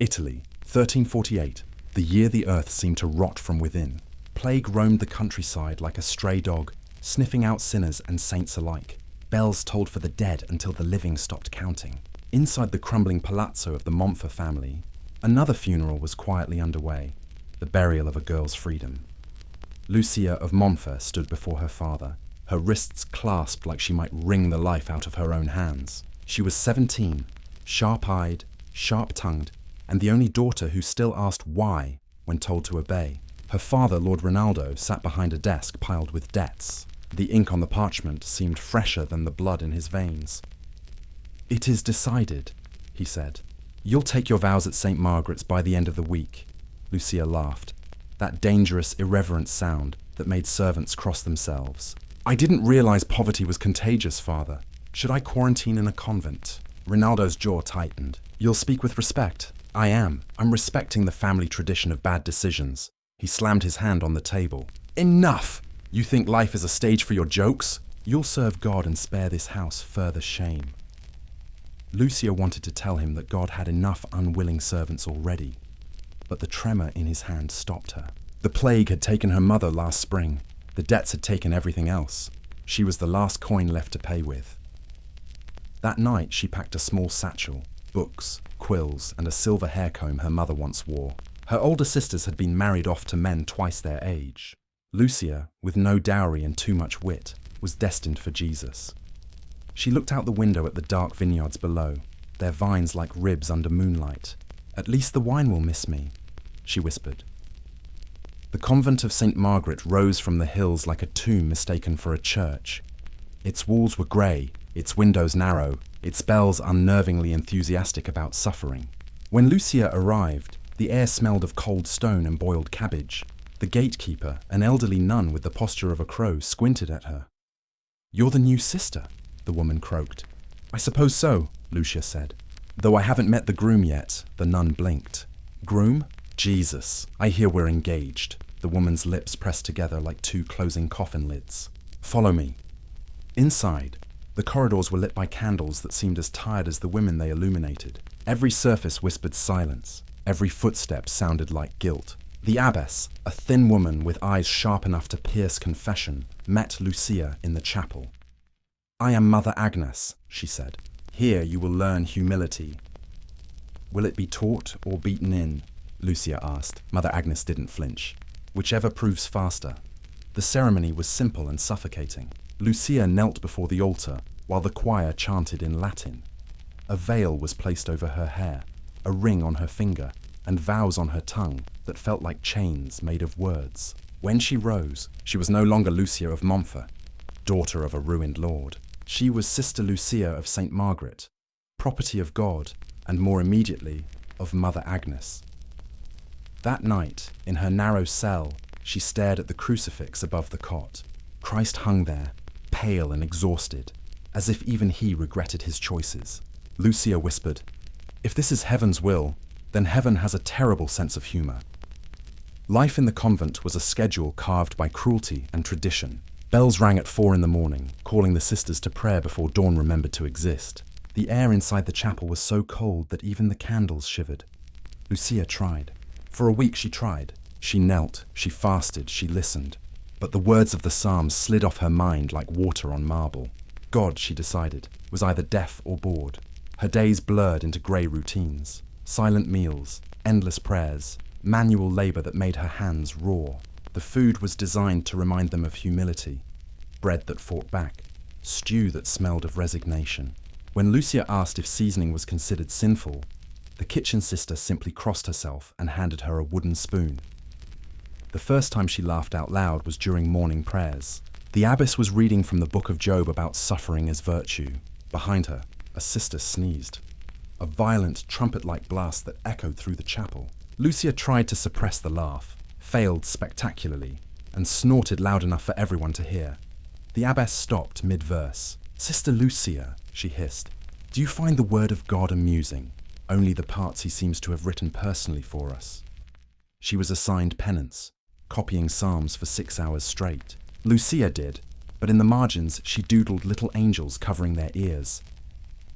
Italy, 1348, the year the earth seemed to rot from within. Plague roamed the countryside like a stray dog, sniffing out sinners and saints alike. Bells tolled for the dead until the living stopped counting. Inside the crumbling palazzo of the Montfort family, another funeral was quietly underway, the burial of a girl's freedom. Lucia of Montfort stood before her father, her wrists clasped like she might wring the life out of her own hands. She was 17, sharp-eyed, sharp-tongued, and the only daughter who still asked why when told to obey. Her father, Lord Ronaldo, sat behind a desk piled with debts. The ink on the parchment seemed fresher than the blood in his veins. "It is decided," he said. "You'll take your vows at St. Margaret's by the end of the week." Lucia laughed, that dangerous, irreverent sound that made servants cross themselves. "I didn't realize poverty was contagious, Father. Should I quarantine in a convent?" Ronaldo's jaw tightened. "You'll speak with respect." "I am. I'm respecting the family tradition of bad decisions." He slammed his hand on the table. "Enough! You think life is a stage for your jokes? You'll serve God and spare this house further shame." Lucia wanted to tell him that God had enough unwilling servants already, but the tremor in his hand stopped her. The plague had taken her mother last spring. The debts had taken everything else. She was the last coin left to pay with. That night she packed a small satchel, books, quills, and a silver hair comb her mother once wore. Her older sisters had been married off to men twice their age. Lucia, with no dowry and too much wit, was destined for Jesus. She looked out the window at the dark vineyards below, their vines like ribs under moonlight. "At least the wine will miss me," she whispered. The convent of St. Margaret rose from the hills like a tomb mistaken for a church. Its walls were grey, its windows narrow, its bells unnervingly enthusiastic about suffering. When Lucia arrived, the air smelled of cold stone and boiled cabbage. The gatekeeper, an elderly nun with the posture of a crow, squinted at her. "You're the new sister," the woman croaked. "I suppose so," Lucia said. "Though I haven't met the groom yet," the nun blinked. "Groom? Jesus, I hear we're engaged." The woman's lips pressed together like two closing coffin lids. "Follow me." Inside, the corridors were lit by candles that seemed as tired as the women they illuminated. Every surface whispered silence. Every footstep sounded like guilt. The abbess, a thin woman with eyes sharp enough to pierce confession, met Lucia in the chapel. "I am Mother Agnes," she said. "Here you will learn humility." "Will it be taught or beaten in?" Lucia asked. Mother Agnes didn't flinch. "Whichever proves faster." The ceremony was simple and suffocating. Lucia knelt before the altar while the choir chanted in Latin. A veil was placed over her hair, a ring on her finger, and vows on her tongue that felt like chains made of words. When she rose, she was no longer Lucia of Montfort, daughter of a ruined lord. She was Sister Lucia of St. Margaret, property of God, and more immediately, of Mother Agnes. That night, in her narrow cell, she stared at the crucifix above the cot. Christ hung there, pale and exhausted, as if even he regretted his choices. Lucia whispered, "If this is heaven's will, then heaven has a terrible sense of humor." Life in the convent was a schedule carved by cruelty and tradition. Bells rang at 4 in the morning, calling the sisters to prayer before dawn remembered to exist. The air inside the chapel was so cold that even the candles shivered. Lucia tried. For a week she tried. She knelt, she fasted, she listened. But the words of the Psalms slid off her mind like water on marble. God, she decided, was either deaf or bored. Her days blurred into grey routines. Silent meals, endless prayers, manual labour that made her hands raw. The food was designed to remind them of humility. Bread that fought back, stew that smelled of resignation. When Lucia asked if seasoning was considered sinful, the kitchen sister simply crossed herself and handed her a wooden spoon. The first time she laughed out loud was during morning prayers. The abbess was reading from the book of Job about suffering as virtue. Behind her, a sister sneezed. A violent, trumpet-like blast that echoed through the chapel. Lucia tried to suppress the laugh, failed spectacularly, and snorted loud enough for everyone to hear. The abbess stopped mid-verse. "Sister Lucia," she hissed, "do you find the word of God amusing? Only the parts he seems to have written personally for us." She was assigned penance, copying psalms for 6 hours straight. Lucia did, but in the margins she doodled little angels covering their ears.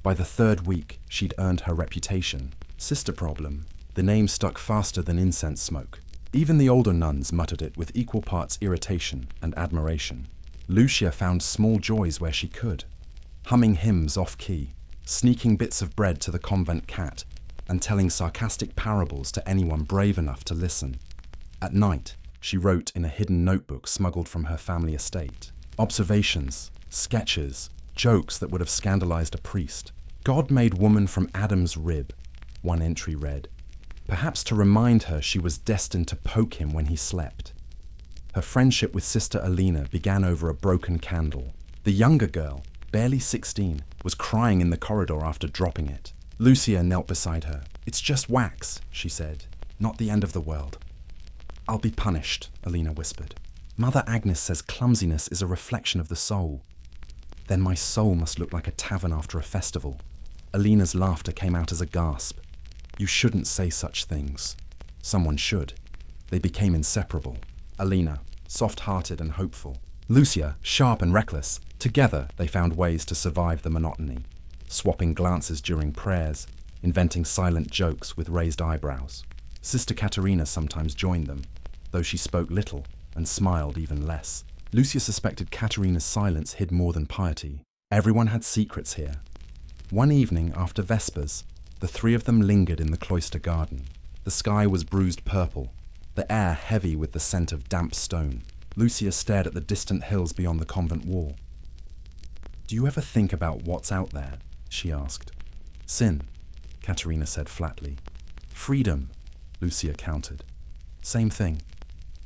By the 3rd week, she'd earned her reputation. Sister problem. The name stuck faster than incense smoke. Even the older nuns muttered it with equal parts irritation and admiration. Lucia found small joys where she could, humming hymns off-key, sneaking bits of bread to the convent cat, and telling sarcastic parables to anyone brave enough to listen. At night, she wrote in a hidden notebook smuggled from her family estate. Observations, sketches, jokes that would have scandalized a priest. God made woman from Adam's rib, one entry read, perhaps to remind her she was destined to poke him when he slept. Her friendship with Sister Alina began over a broken candle. The younger girl, barely 16, was crying in the corridor after dropping it. Lucia knelt beside her. "It's just wax," she said, "not the end of the world." "I'll be punished," Alina whispered. "Mother Agnes says clumsiness is a reflection of the soul." "Then my soul must look like a tavern after a festival." Alina's laughter came out as a gasp. "You shouldn't say such things." Someone should. They became inseparable. Alina, soft-hearted and hopeful. Lucia, sharp and reckless. Together, they found ways to survive the monotony, swapping glances during prayers, inventing silent jokes with raised eyebrows. Sister Caterina sometimes joined them, though she spoke little and smiled even less. Lucia suspected Caterina's silence hid more than piety. Everyone had secrets here. One evening after Vespers, the three of them lingered in the cloister garden. The sky was bruised purple, the air heavy with the scent of damp stone. Lucia stared at the distant hills beyond the convent wall. "Do you ever think about what's out there?" she asked. "Sin," Caterina said flatly. "Freedom," Lucia countered. "Same thing,"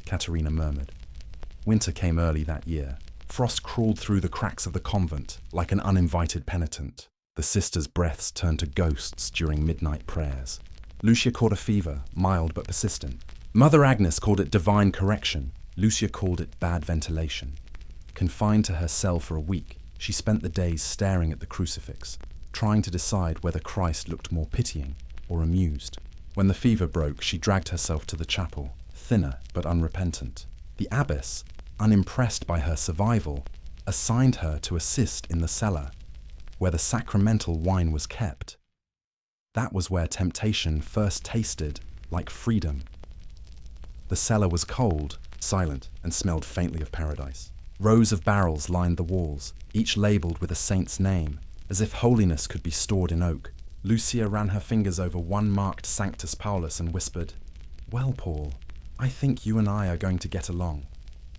Caterina murmured. Winter came early that year. Frost crawled through the cracks of the convent like an uninvited penitent. The sisters' breaths turned to ghosts during midnight prayers. Lucia caught a fever, mild but persistent. Mother Agnes called it divine correction. Lucia called it bad ventilation. Confined to her cell for a week, she spent the days staring at the crucifix, trying to decide whether Christ looked more pitying or amused. When the fever broke, she dragged herself to the chapel, thinner but unrepentant. The abbess, unimpressed by her survival, assigned her to assist in the cellar, where the sacramental wine was kept. That was where temptation first tasted like freedom. The cellar was cold, silent, and smelled faintly of paradise. Rows of barrels lined the walls, each labelled with a saint's name, as if holiness could be stored in oak. Lucia ran her fingers over one marked Sanctus Paulus and whispered, "Well, Paul, I think you and I are going to get along."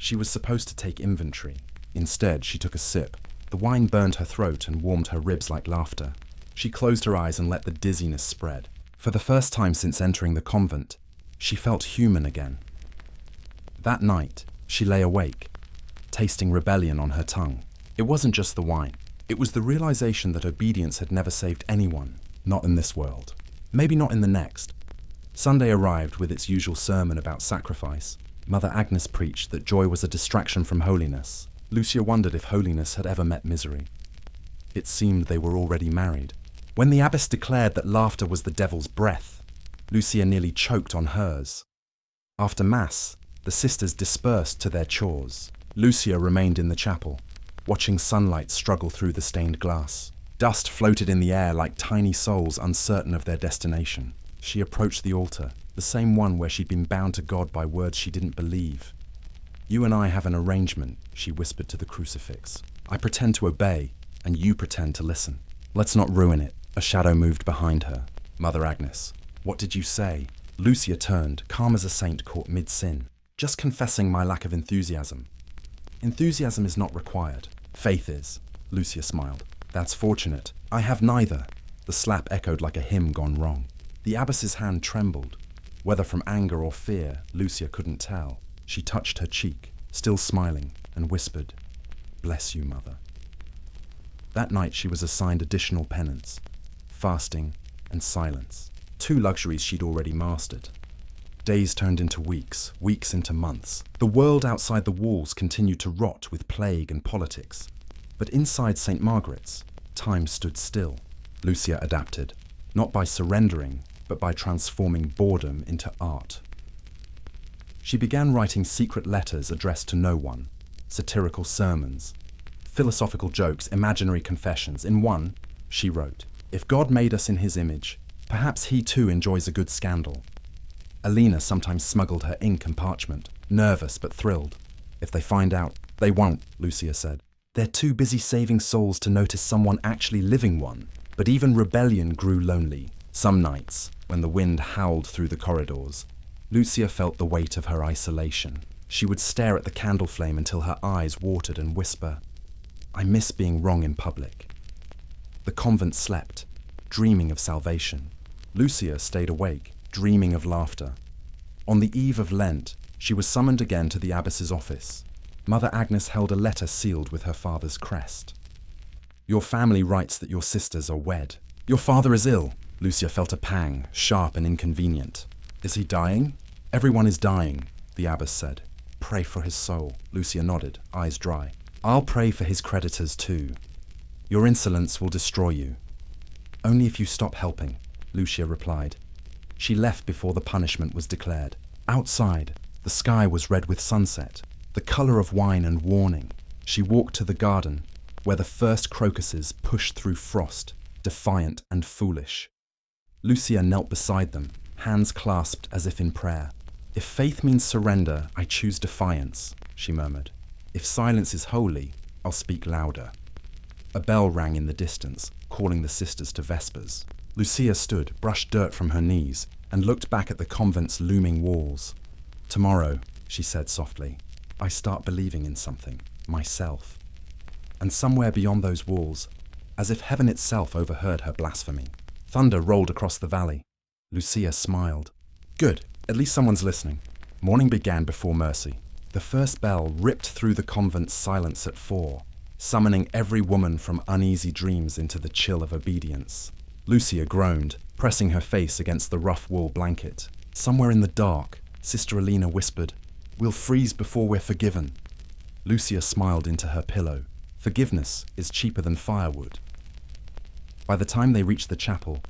She was supposed to take inventory. Instead, she took a sip. The wine burned her throat and warmed her ribs like laughter. She closed her eyes and let the dizziness spread. For the first time since entering the convent, she felt human again. That night, she lay awake, tasting rebellion on her tongue. It wasn't just the wine. It was the realization that obedience had never saved anyone, not in this world. Maybe not in the next. Sunday arrived with its usual sermon about sacrifice. Mother Agnes preached that joy was a distraction from holiness. Lucia wondered if holiness had ever met misery. It seemed they were already married. When the abbess declared that laughter was the devil's breath, Lucia nearly choked on hers. After Mass, the sisters dispersed to their chores. Lucia remained in the chapel, watching sunlight struggle through the stained glass. Dust floated in the air like tiny souls uncertain of their destination. She approached the altar, the same one where she'd been bound to God by words she didn't believe. "You and I have an arrangement," she whispered to the crucifix. "I pretend to obey, and you pretend to listen. Let's not ruin it." A shadow moved behind her. "Mother Agnes, what did you say?" Lucia turned, calm as a saint caught mid-sin. "Just confessing my lack of enthusiasm." "Enthusiasm is not required. Faith is," Lucia smiled. "That's fortunate. I have neither." The slap echoed like a hymn gone wrong. The abbess's hand trembled. Whether from anger or fear, Lucia couldn't tell. She touched her cheek, still smiling, and whispered, "Bless you, Mother." That night she was assigned additional penance, fasting and silence, two luxuries she'd already mastered. Days turned into weeks, weeks into months. The world outside the walls continued to rot with plague and politics. But inside St. Margaret's, time stood still. Lucia adapted, not by surrendering, but by transforming boredom into art. She began writing secret letters addressed to no one, satirical sermons, philosophical jokes, imaginary confessions. In one, she wrote, "If God made us in his image, Perhaps he too enjoys a good scandal. Alina sometimes smuggled her ink and parchment, nervous but thrilled. If they find out, they won't, Lucia said. They're too busy saving souls to notice someone actually living one. But even rebellion grew lonely. Some nights, when the wind howled through the corridors, Lucia felt the weight of her isolation. She would stare at the candle flame until her eyes watered and whisper, "I miss being wrong in public." The convent slept, dreaming of salvation. Lucia stayed awake, dreaming of laughter. On the eve of Lent, she was summoned again to the abbess's office. Mother Agnes held a letter sealed with her father's crest. "Your family writes that your sisters are wed. Your father is ill." Lucia felt a pang, sharp and inconvenient. "Is he dying?" "Everyone is dying," the abbess said. "Pray for his soul." Lucia nodded, eyes dry. "I'll pray for his creditors too. Your insolence will destroy you." "Only if you stop helping," Lucia replied. She left before the punishment was declared. Outside, the sky was red with sunset, the colour of wine and warning. She walked to the garden, where the first crocuses pushed through frost, defiant and foolish. Lucia knelt beside them, hands clasped as if in prayer. "If faith means surrender, I choose defiance," she murmured. "If silence is holy, I'll speak louder." A bell rang in the distance, calling the sisters to vespers. Lucia stood, brushed dirt from her knees, and looked back at the convent's looming walls. "Tomorrow," she said softly, "I start believing in something, myself." And somewhere beyond those walls, as if heaven itself overheard her blasphemy, thunder rolled across the valley. Lucia smiled. "Good, at least someone's listening." Morning began before mercy. The first bell ripped through the convent's silence at 4, summoning every woman from uneasy dreams into the chill of obedience. Lucia groaned, pressing her face against the rough wool blanket. Somewhere in the dark, Sister Alina whispered, "We'll freeze before we're forgiven." Lucia smiled into her pillow. Forgiveness is cheaper than firewood. By the time they reached the chapel,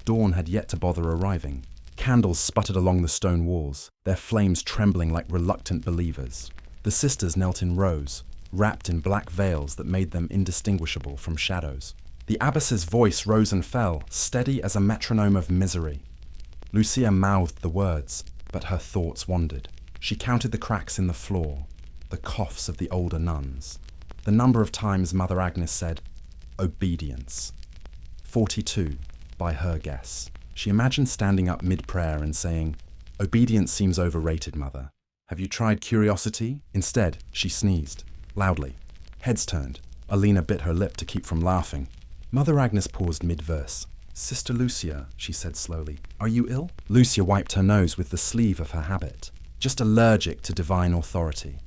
dawn had yet to bother arriving. Candles sputtered along the stone walls, their flames trembling like reluctant believers. The sisters knelt in rows, wrapped in black veils that made them indistinguishable from shadows. The abbess's voice rose and fell, steady as a metronome of misery. Lucia mouthed the words, but her thoughts wandered. She counted the cracks in the floor, the coughs of the older nuns, the number of times Mother Agnes said, "Obedience." 42, by her guess. She imagined standing up mid-prayer and saying, "Obedience seems overrated, Mother. Have you tried curiosity?" Instead, she sneezed, loudly. Heads turned. Alina bit her lip to keep from laughing. Mother Agnes paused mid-verse. "Sister Lucia," she said slowly, "are you ill?" Lucia wiped her nose with the sleeve of her habit, just allergic to divine authority.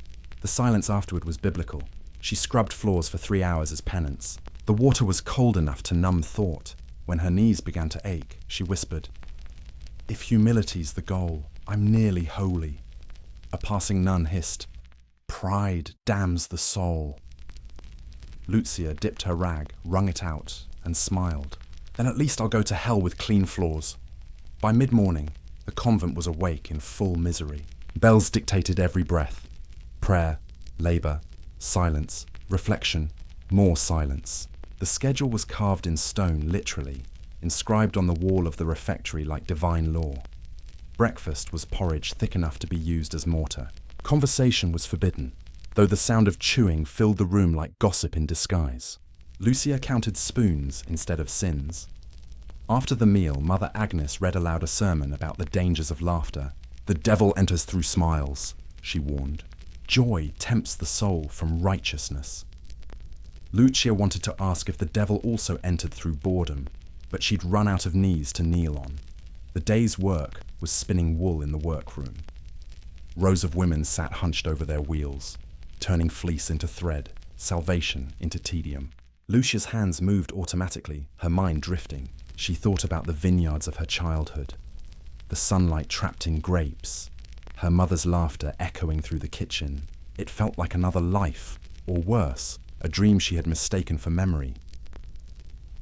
The silence afterward was biblical. She scrubbed floors for 3 hours as penance. The water was cold enough to numb thought. When her knees began to ache, she whispered, "If humility's the goal, I'm nearly holy." A passing nun hissed, "Pride damns the soul." Lucia dipped her rag, wrung it out, and smiled. "Then at least I'll go to hell with clean floors." By mid-morning, the convent was awake in full misery. Bells dictated every breath. Prayer, labour, silence, reflection, more silence. The schedule was carved in stone, literally, inscribed on the wall of the refectory like divine law. Breakfast was porridge thick enough to be used as mortar. Conversation was forbidden, though the sound of chewing filled the room like gossip in disguise. Lucia counted spoons instead of sins. After the meal, Mother Agnes read aloud a sermon about the dangers of laughter. "The devil enters through smiles," she warned. "Joy tempts the soul from righteousness." Lucia wanted to ask if the devil also entered through boredom, but she'd run out of knees to kneel on. The day's work was spinning wool in the workroom. Rows of women sat hunched over their wheels, turning fleece into thread, salvation into tedium. Lucia's hands moved automatically, her mind drifting. She thought about the vineyards of her childhood, the sunlight trapped in grapes, her mother's laughter echoing through the kitchen. It felt like another life, or worse, a dream she had mistaken for memory.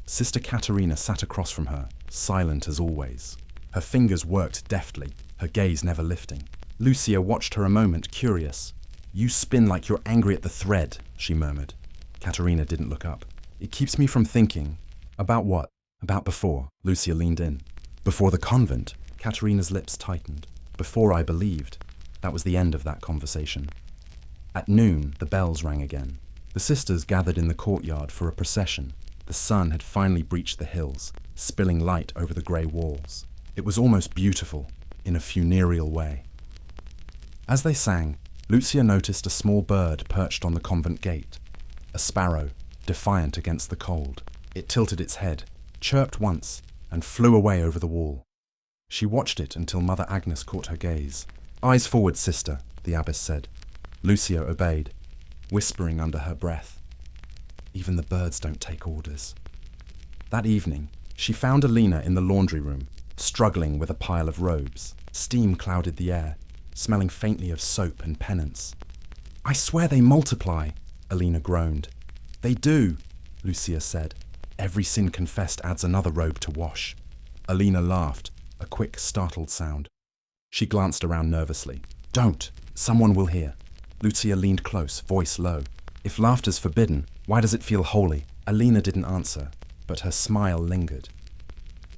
Sister Caterina sat across from her, silent as always. Her fingers worked deftly, her gaze never lifting. Lucia watched her a moment, curious. "You spin like you're angry at the thread," she murmured. Caterina didn't look up. "It keeps me from thinking." "About what?" "About before." Lucia leaned in. Before the convent, Katerina's lips tightened. Before I believed. That was the end of that conversation. At noon, the bells rang again. The sisters gathered in the courtyard for a procession. The sun had finally breached the hills, spilling light over the grey walls. It was almost beautiful, in a funereal way. As they sang, Lucia noticed a small bird perched on the convent gate. A sparrow, defiant against the cold. It tilted its head, chirped once, and flew away over the wall. She watched it until Mother Agnes caught her gaze. "Eyes forward, sister," the abbess said. Lucia obeyed, whispering under her breath, "Even the birds don't take orders." That evening, she found Alina in the laundry room, struggling with a pile of robes. Steam clouded the air, smelling faintly of soap and penance. "I swear they multiply," Alina groaned. "They do," Lucia said. "Every sin confessed adds another robe to wash." Alina laughed, a quick, startled sound. She glanced around nervously. "Don't! Someone will hear." Lucia leaned close, voice low. "If laughter's forbidden, why does it feel holy?" Alina didn't answer, but her smile lingered.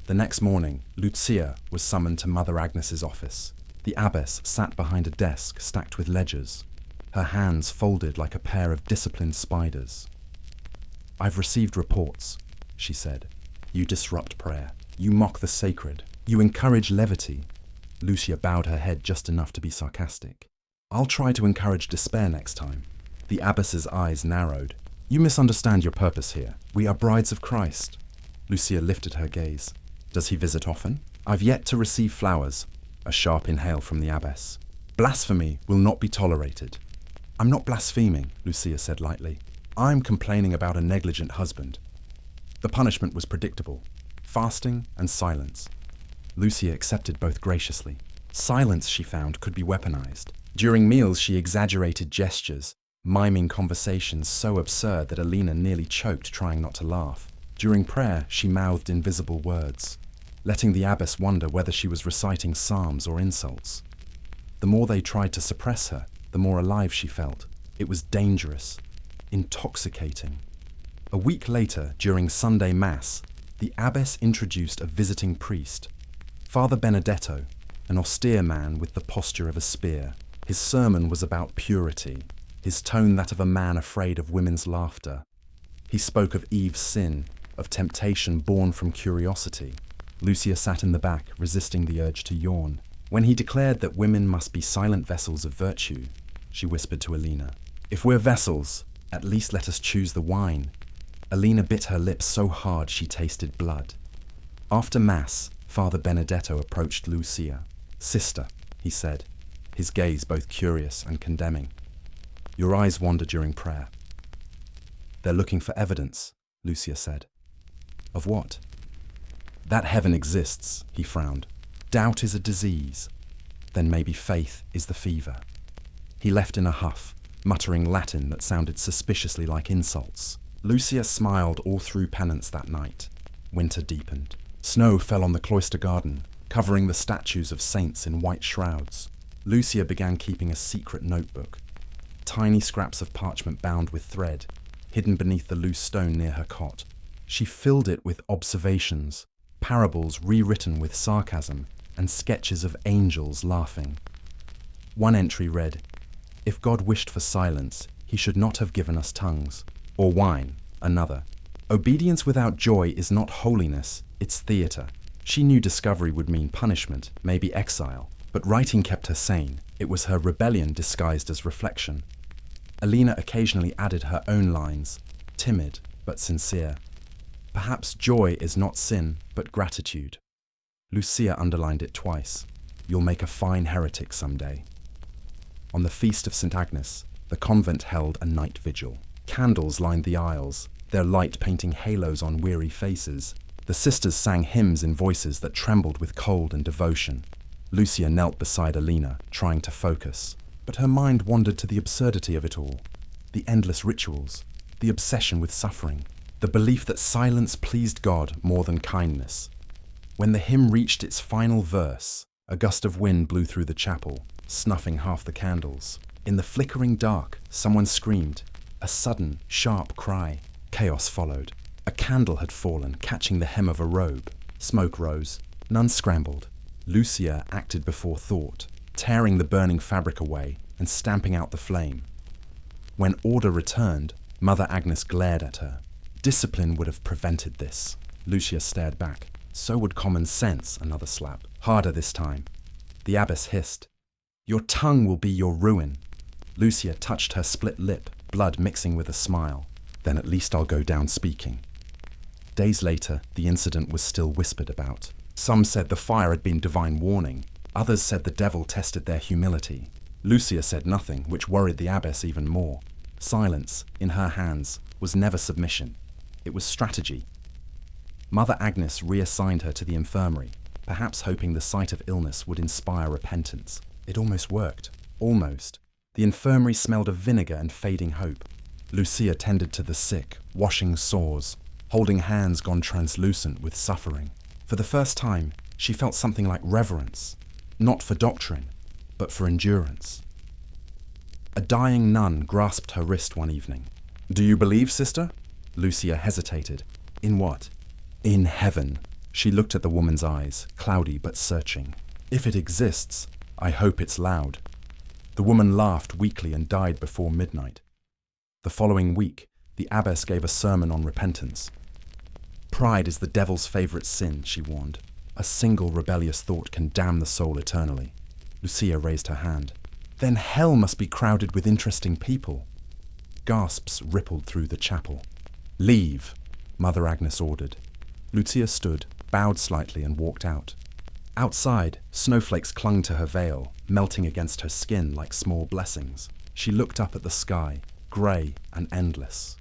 The next morning, Lucia was summoned to Mother Agnes's office. The abbess sat behind a desk stacked with ledgers, her hands folded like a pair of disciplined spiders. "I've received reports," she said. "You disrupt prayer. You mock the sacred. You encourage levity." Lucia bowed her head just enough to be sarcastic. "I'll try to encourage despair next time." The abbess's eyes narrowed. "You misunderstand your purpose here. We are brides of Christ." Lucia lifted her gaze. "Does he visit often?" "I've yet to receive flowers." A sharp inhale from the abbess. "Blasphemy will not be tolerated." "I'm not blaspheming," Lucia said lightly. "I'm complaining about a negligent husband." The punishment was predictable. Fasting and silence. Lucia accepted both graciously. Silence, she found, could be weaponized. During meals, she exaggerated gestures, miming conversations so absurd that Alina nearly choked trying not to laugh. During prayer, she mouthed invisible words, letting the abbess wonder whether she was reciting psalms or insults. The more they tried to suppress her, the more alive she felt. It was dangerous, intoxicating. A week later, during Sunday Mass, the abbess introduced a visiting priest, Father Benedetto, an austere man with the posture of a spear. His sermon was about purity, his tone that of a man afraid of women's laughter. He spoke of Eve's sin, of temptation born from curiosity. Lucia sat in the back, resisting the urge to yawn. When he declared that women must be silent vessels of virtue, she whispered to Alina, "If we're vessels, at least let us choose the wine." Alina bit her lips so hard she tasted blood. After Mass, Father Benedetto approached Lucia. "Sister," he said, his gaze both curious and condemning. "Your eyes wander during prayer." "They're looking for evidence," Lucia said. "Of what?" "That heaven exists," he frowned. "Doubt is a disease. Then maybe faith is the fever." He left in a huff, muttering Latin that sounded suspiciously like insults. Lucia smiled all through penance that night. Winter deepened. Snow fell on the cloister garden, covering the statues of saints in white shrouds. Lucia began keeping a secret notebook. Tiny scraps of parchment bound with thread, hidden beneath the loose stone near her cot. She filled it with observations, parables rewritten with sarcasm, and sketches of angels laughing. One entry read, "If God wished for silence, he should not have given us tongues." Or wine, another. "Obedience without joy is not holiness, it's theatre." She knew discovery would mean punishment, maybe exile, but writing kept her sane. It was her rebellion disguised as reflection. Alina occasionally added her own lines, timid but sincere. "Perhaps joy is not sin, but gratitude." Lucia underlined it twice. "You'll make a fine heretic someday." On the feast of St. Agnes, the convent held a night vigil. Candles lined the aisles, their light painting halos on weary faces. The sisters sang hymns in voices that trembled with cold and devotion. Lucia knelt beside Alina, trying to focus, but her mind wandered to the absurdity of it all. The endless rituals, the obsession with suffering, the belief that silence pleased God more than kindness. When the hymn reached its final verse, a gust of wind blew through the chapel, snuffing half the candles. In the flickering dark, someone screamed. A sudden, sharp cry. Chaos followed. A candle had fallen, catching the hem of a robe. Smoke rose. Nuns scrambled. Lucia acted before thought, tearing the burning fabric away and stamping out the flame. When order returned, Mother Agnes glared at her. Discipline would have prevented this. Lucia stared back. So would common sense, another slap. Harder this time. The abbess hissed. Your tongue will be your ruin. Lucia touched her split lip, blood mixing with a smile. Then at least I'll go down speaking. Days later, the incident was still whispered about. Some said the fire had been divine warning. Others said the devil tested their humility. Lucia said nothing, which worried the abbess even more. Silence, in her hands, was never submission. It was strategy. Mother Agnes reassigned her to the infirmary, perhaps hoping the sight of illness would inspire repentance. It almost worked. Almost. The infirmary smelled of vinegar and fading hope. Lucia tended to the sick, washing sores, holding hands gone translucent with suffering. For the first time, she felt something like reverence, not for doctrine, but for endurance. A dying nun grasped her wrist one evening. Do you believe, sister? Lucia hesitated. In what? In heaven. She looked at the woman's eyes, cloudy but searching. If it exists, I hope it's loud. The woman laughed weakly and died before midnight. The following week, the abbess gave a sermon on repentance. Pride is the devil's favorite sin, she warned. A single rebellious thought can damn the soul eternally. Lucia raised her hand. Then hell must be crowded with interesting people. Gasps rippled through the chapel. Leave, Mother Agnes ordered. Lucia stood, bowed slightly, and walked out. Outside, snowflakes clung to her veil, melting against her skin like small blessings. She looked up at the sky, grey and endless.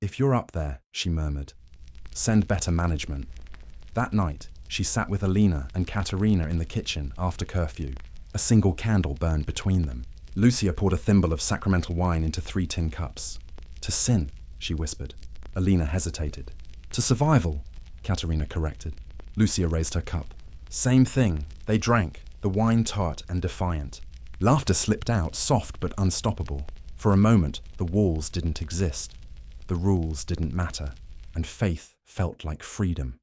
If you're up there, she murmured, send better management. That night, she sat with Alina and Katerina in the kitchen after curfew. A single candle burned between them. Lucia poured a thimble of sacramental wine into 3 tin cups. To sin, she whispered. Alina hesitated. To survival, Katerina corrected. Lucia raised her cup. Same thing. They drank, the wine tart and defiant. Laughter slipped out, soft but unstoppable. For a moment, the walls didn't exist. The rules didn't matter, and faith felt like freedom.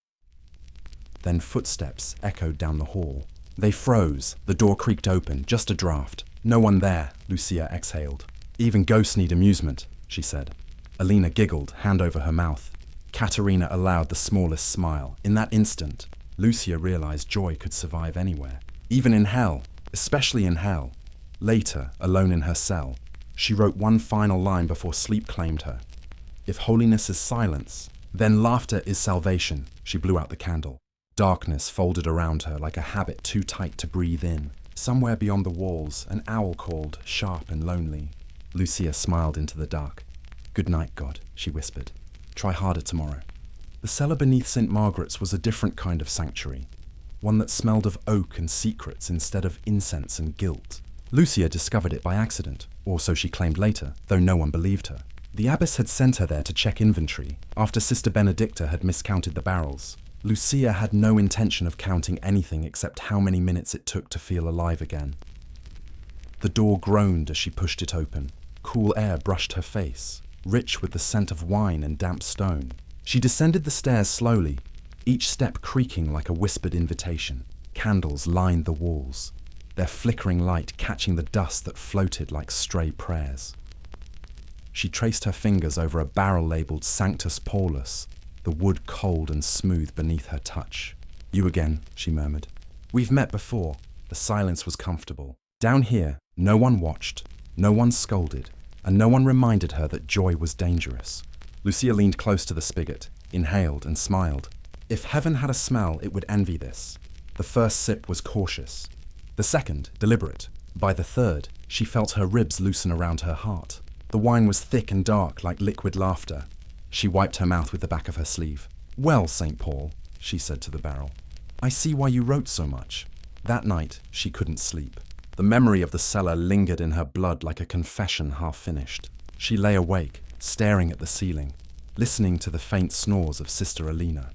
Then footsteps echoed down the hall. They froze, the door creaked open, just a draft. No one there, Lucia exhaled. Even ghosts need amusement, she said. Alina giggled, hand over her mouth. Katerina allowed the smallest smile. In that instant, Lucia realized joy could survive anywhere. Even in hell, especially in hell. Later, alone in her cell, she wrote one final line before sleep claimed her. If holiness is silence, then laughter is salvation. She blew out the candle. Darkness folded around her like a habit too tight to breathe in. Somewhere beyond the walls, an owl called, sharp and lonely. Lucia smiled into the dark. Good night, God, she whispered. Try harder tomorrow. The cellar beneath St. Margaret's was a different kind of sanctuary, one that smelled of oak and secrets instead of incense and guilt. Lucia discovered it by accident, or so she claimed later, though no one believed her. The abbess had sent her there to check inventory, after Sister Benedicta had miscounted the barrels. Lucia had no intention of counting anything except how many minutes it took to feel alive again. The door groaned as she pushed it open. Cool air brushed her face, rich with the scent of wine and damp stone. She descended the stairs slowly, each step creaking like a whispered invitation. Candles lined the walls, their flickering light catching the dust that floated like stray prayers. She traced her fingers over a barrel labeled Sanctus Paulus, the wood cold and smooth beneath her touch. You again, she murmured. We've met before. The silence was comfortable. Down here, no one watched, no one scolded, and no one reminded her that joy was dangerous. Lucia leaned close to the spigot, inhaled and smiled. If heaven had a smell, it would envy this. The first sip was cautious. The second, deliberate. By the third, she felt her ribs loosen around her heart. The wine was thick and dark like liquid laughter. She wiped her mouth with the back of her sleeve. Well, St. Paul, she said to the barrel, I see why you wrote so much. That night, she couldn't sleep. The memory of the cellar lingered in her blood like a confession half finished. She lay awake, staring at the ceiling, listening to the faint snores of Sister Alina.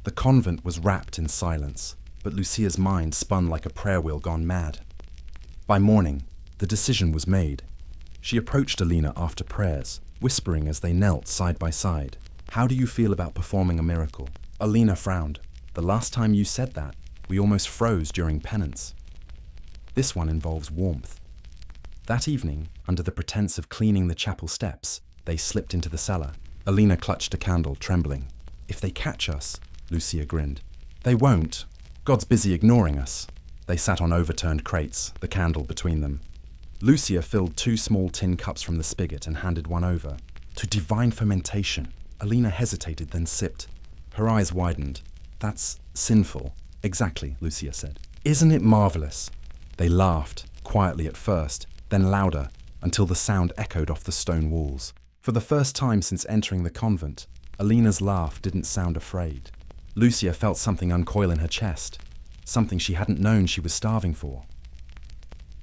The convent was wrapped in silence, but Lucia's mind spun like a prayer wheel gone mad. By morning, the decision was made. She approached Alina after prayers, whispering as they knelt side by side. How do you feel about performing a miracle? Alina frowned. The last time you said that, we almost froze during penance. This one involves warmth. That evening, under the pretense of cleaning the chapel steps, they slipped into the cellar. Alina clutched a candle, trembling. If they catch us, Lucia grinned. They won't. God's busy ignoring us. They sat on overturned crates, the candle between them. Lucia filled 2 small tin cups from the spigot and handed one over. To divine fermentation. Alina hesitated, then sipped. Her eyes widened. That's sinful. Exactly, Lucia said. Isn't it marvelous? They laughed, quietly at first, then louder, until the sound echoed off the stone walls. For the first time since entering the convent, Alina's laugh didn't sound afraid. Lucia felt something uncoil in her chest, something she hadn't known she was starving for.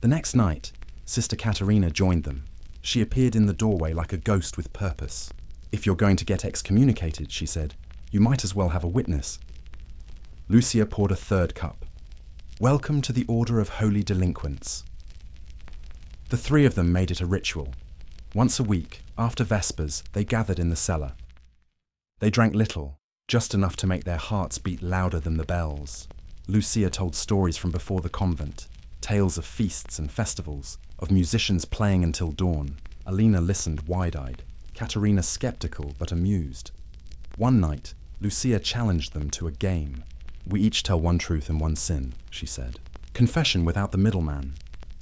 The next night, Sister Caterina joined them. She appeared in the doorway like a ghost with purpose. If you're going to get excommunicated, she said, you might as well have a witness. Lucia poured a 3rd cup. Welcome to the Order of Holy Delinquents. The 3 of them made it a ritual. Once a week, after Vespers, they gathered in the cellar. They drank little, just enough to make their hearts beat louder than the bells. Lucia told stories from before the convent, tales of feasts and festivals, of musicians playing until dawn. Alina listened wide-eyed, Caterina skeptical but amused. One night, Lucia challenged them to a game. We each tell one truth and one sin, she said. Confession without the middleman.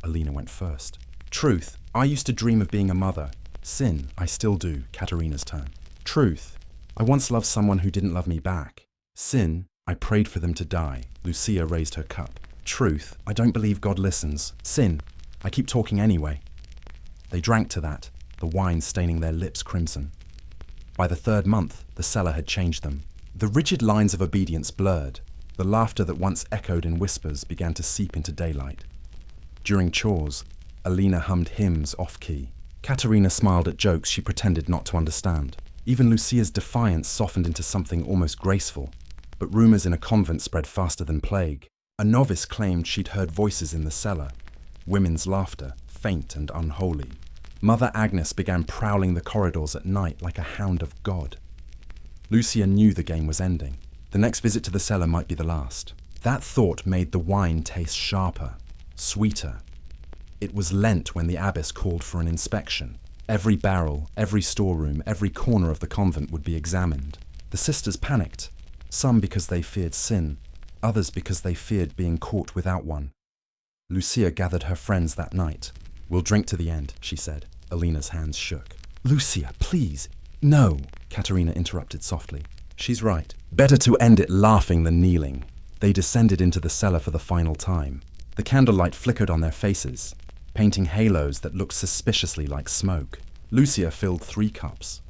Alina went first. Truth, I used to dream of being a mother. Sin, I still do, Caterina's turn. Truth, I once loved someone who didn't love me back. Sin, I prayed for them to die. Lucia raised her cup. Truth, I don't believe God listens. Sin, I keep talking anyway. They drank to that, the wine staining their lips crimson. By the 3rd month, the cellar had changed them. The rigid lines of obedience blurred. The laughter that once echoed in whispers began to seep into daylight. During chores, Alina hummed hymns off-key. Caterina smiled at jokes she pretended not to understand. Even Lucia's defiance softened into something almost graceful. But rumors in a convent spread faster than plague. A novice claimed she'd heard voices in the cellar. Women's laughter, faint and unholy. Mother Agnes began prowling the corridors at night like a hound of God. Lucia knew the game was ending. The next visit to the cellar might be the last. That thought made the wine taste sharper, sweeter. It was Lent when the abbess called for an inspection. Every barrel, every storeroom, every corner of the convent would be examined. The sisters panicked, some because they feared sin, others because they feared being caught without one. Lucia gathered her friends that night. We'll drink to the end, she said. Alina's hands shook. Lucia, please. No, Caterina interrupted softly. She's right. Better to end it laughing than kneeling. They descended into the cellar for the final time. The candlelight flickered on their faces, painting halos that looked suspiciously like smoke. Lucia filled 3 cups.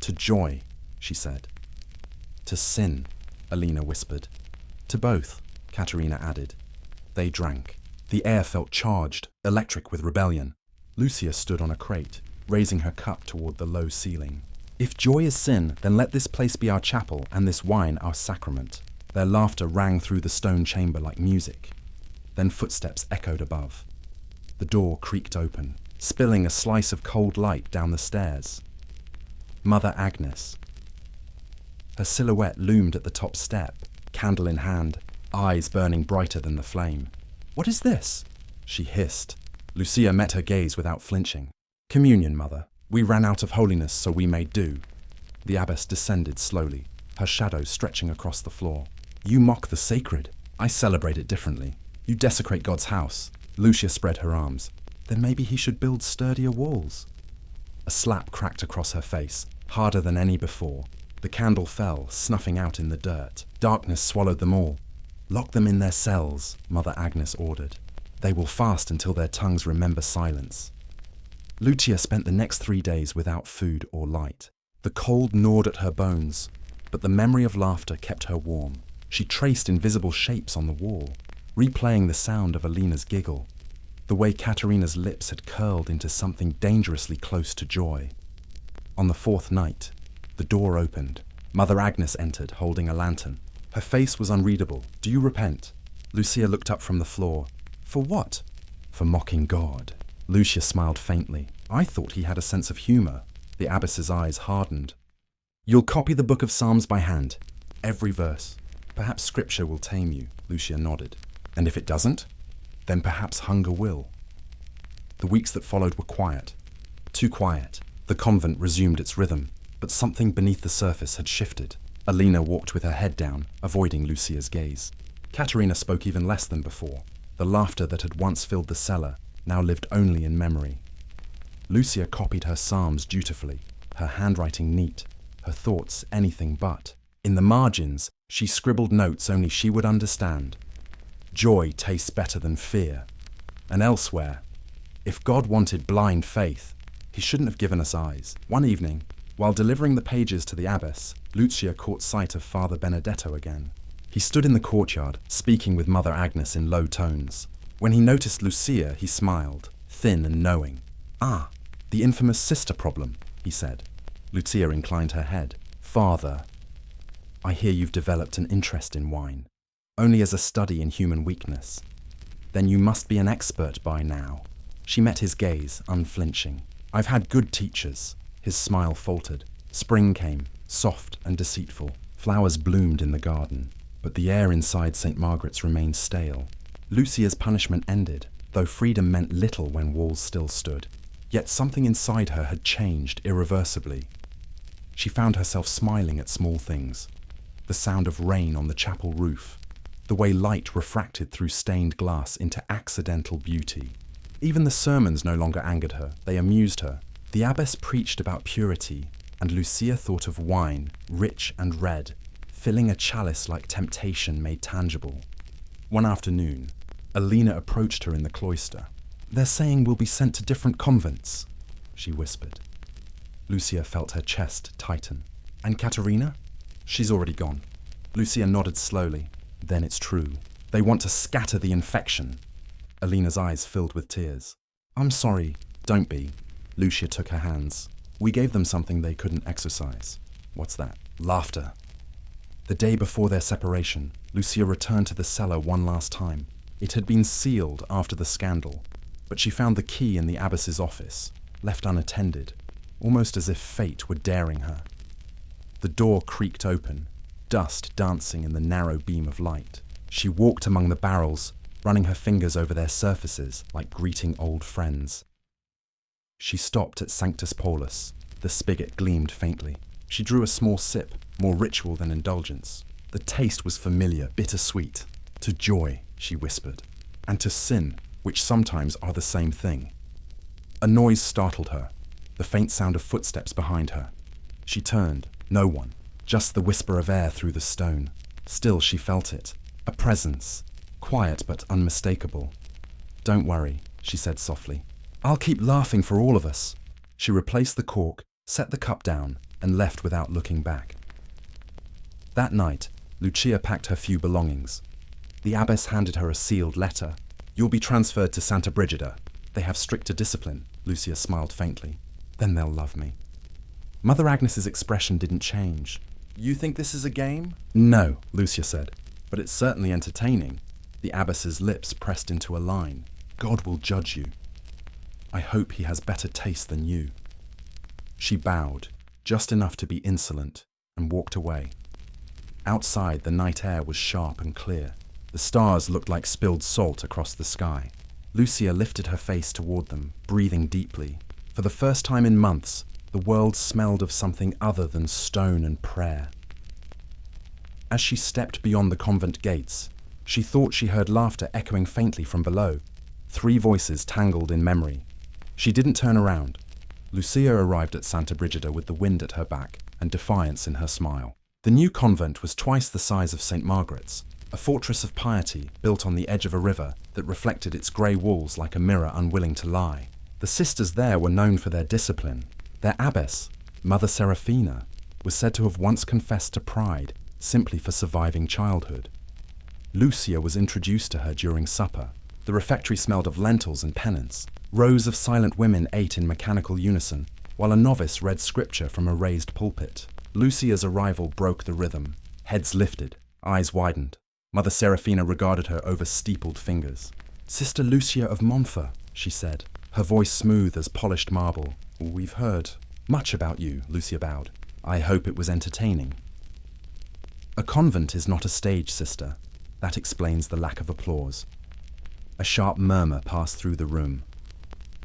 To joy, she said. To sin, Alina whispered. To both, Caterina added. They drank. The air felt charged, electric with rebellion. Lucia stood on a crate, raising her cup toward the low ceiling. If joy is sin, then let this place be our chapel and this wine our sacrament. Their laughter rang through the stone chamber like music. Then footsteps echoed above. The door creaked open, spilling a slice of cold light down the stairs. Mother Agnes. Her silhouette loomed at the top step, candle in hand, eyes burning brighter than the flame. What is this? She hissed. Lucia met her gaze without flinching. Communion, Mother. We ran out of holiness, so we made do. The abbess descended slowly, her shadow stretching across the floor. You mock the sacred. I celebrate it differently. You desecrate God's house. Lucia spread her arms. Then maybe he should build sturdier walls. A slap cracked across her face, harder than any before. The candle fell, snuffing out in the dirt. Darkness swallowed them all. Lock them in their cells, Mother Agnes ordered. They will fast until their tongues remember silence. Lucia spent the next 3 days without food or light. The cold gnawed at her bones, but the memory of laughter kept her warm. She traced invisible shapes on the wall, replaying the sound of Alina's giggle, the way Caterina's lips had curled into something dangerously close to joy. On the 4th night, the door opened. Mother Agnes entered, holding a lantern. Her face was unreadable. Do you repent? Lucia looked up from the floor. For what? For mocking God. Lucia smiled faintly. I thought he had a sense of humor. The abbess's eyes hardened. You'll copy the book of Psalms by hand. Every verse. Perhaps scripture will tame you, Lucia nodded. And if it doesn't, then perhaps hunger will. The weeks that followed were quiet. Too quiet. The convent resumed its rhythm, but something beneath the surface had shifted. Alina walked with her head down, avoiding Lucia's gaze. Katerina spoke even less than before. The laughter that had once filled the cellar now lived only in memory. Lucia copied her psalms dutifully, her handwriting neat, her thoughts anything but. In the margins, she scribbled notes only she would understand. Joy tastes better than fear. And elsewhere, if God wanted blind faith, he shouldn't have given us eyes. One evening, while delivering the pages to the abbess, Lucia caught sight of Father Benedetto again. He stood in the courtyard, speaking with Mother Agnes in low tones. When he noticed Lucia, he smiled, thin and knowing. "Ah, the infamous sister problem," he said. Lucia inclined her head. "Father, I hear you've developed an interest in wine, only as a study in human weakness. Then you must be an expert by now." She met his gaze, unflinching. "I've had good teachers." His smile faltered. Spring came, soft and deceitful. Flowers bloomed in the garden, but the air inside St. Margaret's remained stale. Lucia's punishment ended, though freedom meant little when walls still stood. Yet something inside her had changed irreversibly. She found herself smiling at small things. The sound of rain on the chapel roof, the way light refracted through stained glass into accidental beauty. Even the sermons no longer angered her, they amused her. The abbess preached about purity, and Lucia thought of wine, rich and red, filling a chalice like temptation made tangible. One afternoon, Alina approached her in the cloister. "They're saying we'll be sent to different convents," she whispered. Lucia felt her chest tighten. "And Katerina?" "She's already gone." Lucia nodded slowly. "Then it's true. They want to scatter the infection." Alina's eyes filled with tears. "I'm sorry." "Don't be." Lucia took her hands. "We gave them something they couldn't exercise." "What's that?" "Laughter." The day before their separation, Lucia returned to the cellar one last time. It had been sealed after the scandal, but she found the key in the abbess's office, left unattended, almost as if fate were daring her. The door creaked open, dust dancing in the narrow beam of light. She walked among the barrels, running her fingers over their surfaces like greeting old friends. She stopped at Sanctus Paulus. The spigot gleamed faintly. She drew a small sip, more ritual than indulgence. The taste was familiar, bittersweet. "To joy," she whispered, "and to sin, which sometimes are the same thing." A noise startled her, the faint sound of footsteps behind her. She turned. No one, just the whisper of air through the stone. Still she felt it, a presence, quiet but unmistakable. "Don't worry," she said softly. "I'll keep laughing for all of us." She replaced the cork, set the cup down, and left without looking back. That night, Lucia packed her few belongings. The abbess handed her a sealed letter. "You'll be transferred to Santa Brigida. They have stricter discipline." Lucia smiled faintly. "Then they'll love me." Mother Agnes's expression didn't change. "You think this is a game?" "No," Lucia said, "but it's certainly entertaining." The abbess's lips pressed into a line. "God will judge you. I hope he has better taste than you." She bowed, just enough to be insolent, and walked away. Outside, the night air was sharp and clear. The stars looked like spilled salt across the sky. Lucia lifted her face toward them, breathing deeply. For the first time in months, the world smelled of something other than stone and prayer. As she stepped beyond the convent gates, she thought she heard laughter echoing faintly from below. 3 voices tangled in memory. She didn't turn around. Lucia arrived at Santa Brigida with the wind at her back and defiance in her smile. The new convent was twice the size of St. Margaret's, a fortress of piety built on the edge of a river that reflected its grey walls like a mirror unwilling to lie. The sisters there were known for their discipline. Their abbess, Mother Serafina, was said to have once confessed to pride simply for surviving childhood. Lucia was introduced to her during supper. The refectory smelled of lentils and penance. Rows of silent women ate in mechanical unison, while a novice read scripture from a raised pulpit. Lucia's arrival broke the rhythm. Heads lifted, eyes widened. Mother Serafina regarded her over steepled fingers. "Sister Lucia of Montfort," she said, her voice smooth as polished marble. "We've heard much about you," Lucia bowed. "I hope it was entertaining." A convent is not a stage, sister. That explains the lack of applause. A sharp murmur passed through the room.